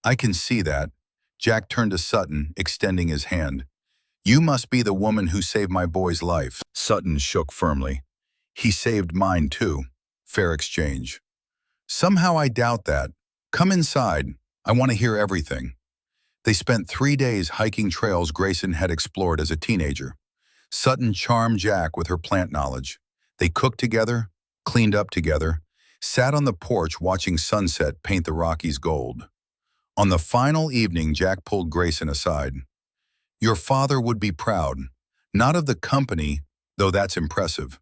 "I can see that." Jack turned to Sutton, extending his hand. "You must be the woman who saved my boy's life." Sutton shook firmly. "He saved mine too." Fair exchange. "Somehow I doubt that. Come inside. I want to hear everything." They spent 3 days hiking trails Grayson had explored as a teenager. Sutton charmed Jack with her plant knowledge. They cooked together, cleaned up together, sat on the porch watching sunset paint the Rockies gold. On the final evening, Jack pulled Grayson aside. "Your father would be proud, not of the company, though that's impressive.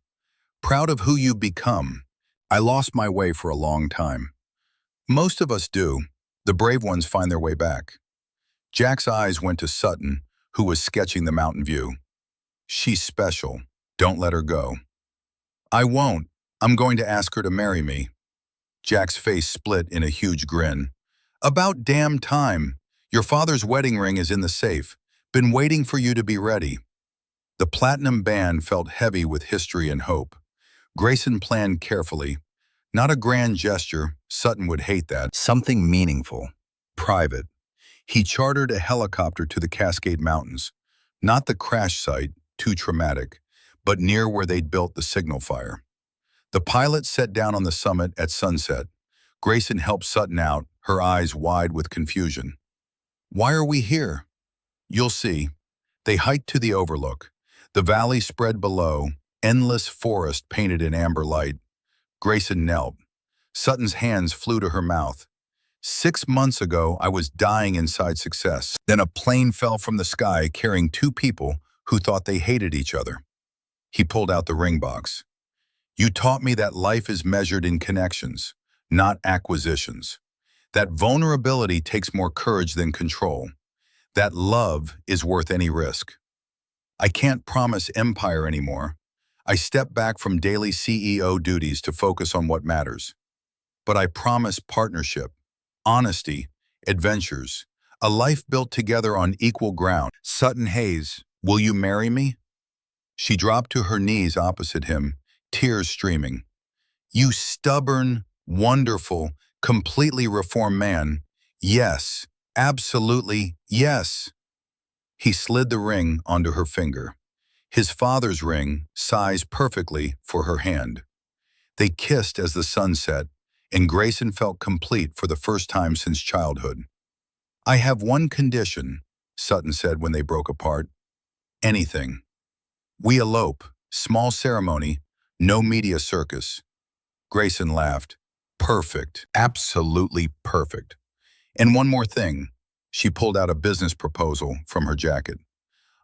Proud of who you've become. I lost my way for a long time. Most of us do. The brave ones find their way back." Jack's eyes went to Sutton, who was sketching the mountain view. "She's special. Don't let her go." "I won't. I'm going to ask her to marry me." Jack's face split in a huge grin. "About damn time. Your father's wedding ring is in the safe. Been waiting for you to be ready." The platinum band felt heavy with history and hope. Grayson planned carefully. Not a grand gesture, Sutton would hate that. Something meaningful, private. He chartered a helicopter to the Cascade Mountains. Not the crash site, too traumatic, but near where they'd built the signal fire. The pilot set down on the summit at sunset. Grayson helped Sutton out, her eyes wide with confusion. "Why are we here?" "You'll see." They hiked to the overlook. The valley spread below, endless forest painted in amber light. Grayson knelt. Sutton's hands flew to her mouth. "6 months ago, I was dying inside success. Then a plane fell from the sky carrying two people who thought they hated each other." He pulled out the ring box. "You taught me that life is measured in connections, not acquisitions. That vulnerability takes more courage than control. That love is worth any risk. I can't promise empire anymore. I step back from daily CEO duties to focus on what matters. But I promise partnership, honesty, adventures, a life built together on equal ground." "Sutton Hayes, will you marry me?" She dropped to her knees opposite him, tears streaming. "You stubborn, wonderful, completely reformed man. Yes, absolutely yes." He slid the ring onto her finger. His father's ring, sized perfectly for her hand. They kissed as the sun set, and Grayson felt complete for the first time since childhood. "I have one condition," Sutton said when they broke apart. "Anything. We elope, small ceremony, no media circus." Grayson laughed. "Perfect, absolutely perfect. And one more thing." She pulled out a business proposal from her jacket.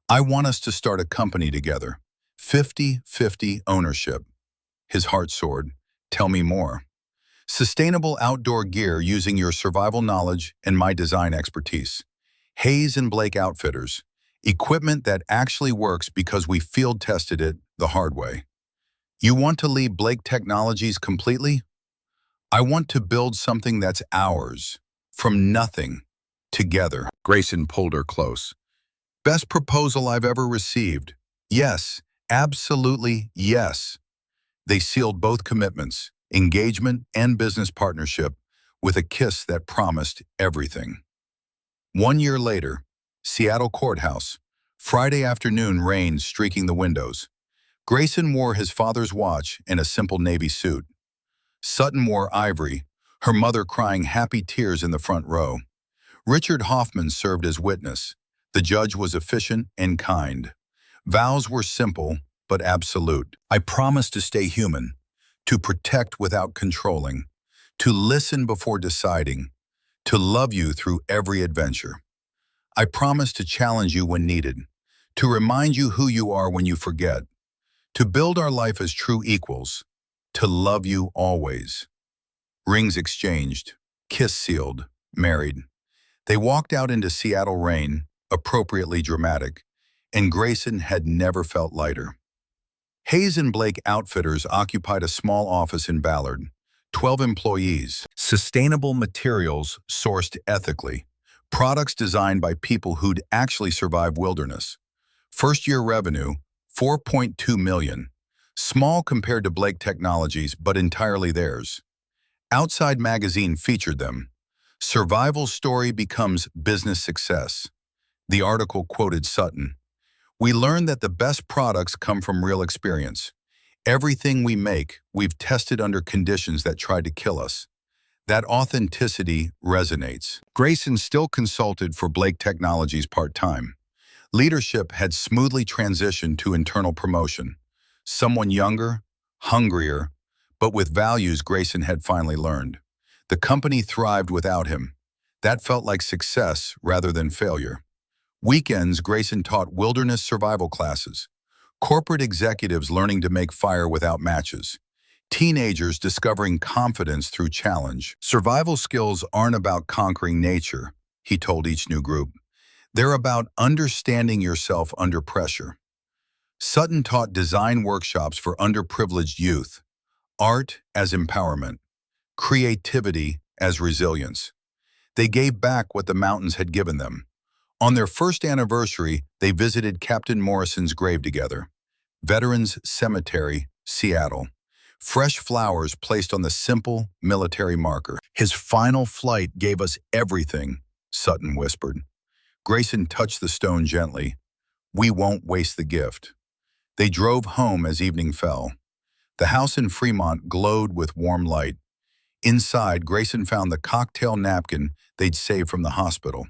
"I want us to start a company together. 50-50 ownership." His heart soared. "Tell me more." "Sustainable outdoor gear using your survival knowledge and my design expertise. Hayes and Blake Outfitters. Equipment that actually works because we field tested it the hard way. You want to leave Blake Technologies completely? I want to build something that's ours, from nothing, together." Grayson pulled her close. "Best proposal I've ever received. Yes, absolutely yes." They sealed both commitments, engagement and business partnership, with a kiss that promised everything. 1 year later, Seattle Courthouse. Friday afternoon rain streaking the windows. Grayson wore his father's watch and a simple navy suit. Sutton wore ivory, her mother crying happy tears in the front row. Richard Hoffman served as witness. The judge was efficient and kind. Vows were simple but absolute. "I promise to stay human, to protect without controlling, to listen before deciding, to love you through every adventure. I promise to challenge you when needed, to remind you who you are when you forget, to build our life as true equals, to love you always." Rings exchanged, kiss sealed, married. They walked out into Seattle rain, appropriately dramatic, and Grayson had never felt lighter. Hayes and Blake Outfitters occupied a small office in Ballard. 12 employees. Sustainable materials sourced ethically. Products designed by people who'd actually survived wilderness. First-year revenue, $4.2 million. Small compared to Blake Technologies, but entirely theirs. Outside Magazine featured them. Survival story becomes business success. The article quoted Sutton. "We learned that the best products come from real experience. Everything we make, we've tested under conditions that tried to kill us. That authenticity resonates." Grayson still consulted for Blake Technologies part-time. Leadership had smoothly transitioned to internal promotion. Someone younger, hungrier, but with values Grayson had finally learned. The company thrived without him. That felt like success rather than failure. Weekends, Grayson taught wilderness survival classes. Corporate executives learning to make fire without matches. Teenagers discovering confidence through challenge. "Survival skills aren't about conquering nature," he told each new group. "They're about understanding yourself under pressure." Sutton taught design workshops for underprivileged youth. Art as empowerment. Creativity as resilience. They gave back what the mountains had given them. On their first anniversary, they visited Captain Morrison's grave together. Veterans Cemetery, Seattle. Fresh flowers placed on the simple military marker. "His final flight gave us everything," Sutton whispered. Grayson touched the stone gently. "We won't waste the gift." They drove home as evening fell. The house in Fremont glowed with warm light. Inside, Grayson found the cocktail napkin they'd saved from the hospital.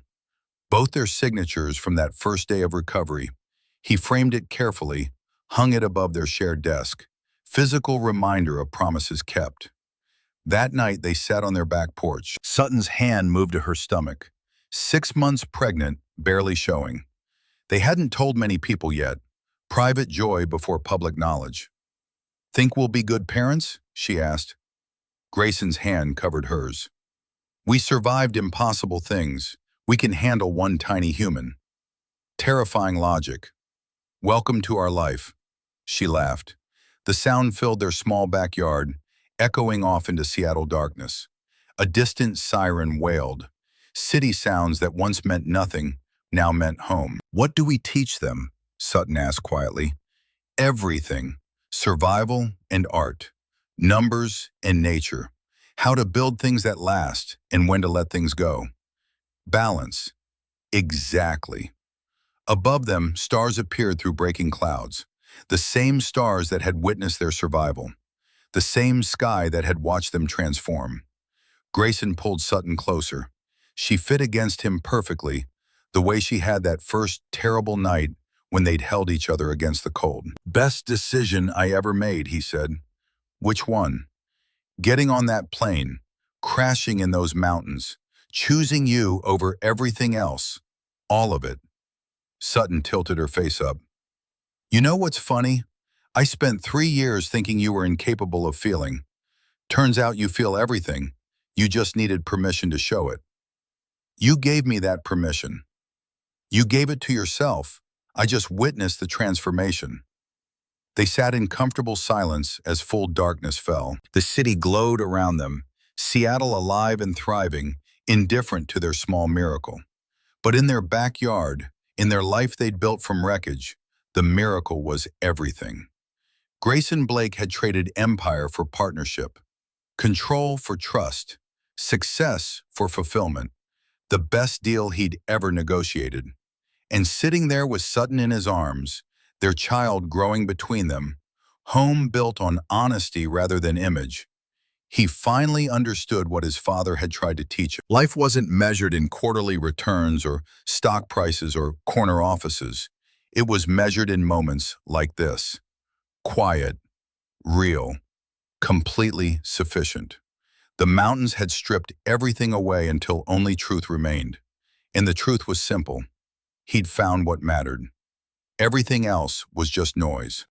Both their signatures from that first day of recovery. He framed it carefully, hung it above their shared desk. Physical reminder of promises kept. That night, they sat on their back porch. Sutton's hand moved to her stomach. 6 months pregnant, barely showing. They hadn't told many people yet. Private joy before public knowledge. "Think we'll be good parents?" she asked. Grayson's hand covered hers. "We survived impossible things. We can handle one tiny human." Terrifying logic. "Welcome to our life." She laughed. The sound filled their small backyard, echoing off into Seattle darkness. A distant siren wailed. City sounds that once meant nothing now meant home. "What do we teach them?" Sutton asked quietly. "Everything. Survival and art. Numbers and nature. How to build things that last and when to let things go. Balance." Exactly. Above them, stars appeared through breaking clouds. The same stars that had witnessed their survival. The same sky that had watched them transform. Grayson pulled Sutton closer. She fit against him perfectly, the way she had that first terrible night when they'd held each other against the cold. "Best decision I ever made," he said. "Which one?" "Getting on that plane, crashing in those mountains, choosing you over everything else. All of it." Sutton tilted her face up. "You know what's funny? I spent 3 years thinking you were incapable of feeling. Turns out you feel everything. You just needed permission to show it. You gave me that permission. You gave it to yourself. I just witnessed the transformation." They sat in comfortable silence as full darkness fell. The city glowed around them, Seattle alive and thriving, indifferent to their small miracle. But in their backyard, in their life they'd built from wreckage, the miracle was everything. Grayson Blake had traded empire for partnership, control for trust, success for fulfillment, the best deal he'd ever negotiated. And sitting there with Sutton in his arms, their child growing between them, home built on honesty rather than image, he finally understood what his father had tried to teach him. Life wasn't measured in quarterly returns or stock prices or corner offices. It was measured in moments like this. Quiet, real, completely sufficient. The mountains had stripped everything away until only truth remained. And the truth was simple. He'd found what mattered. Everything else was just noise.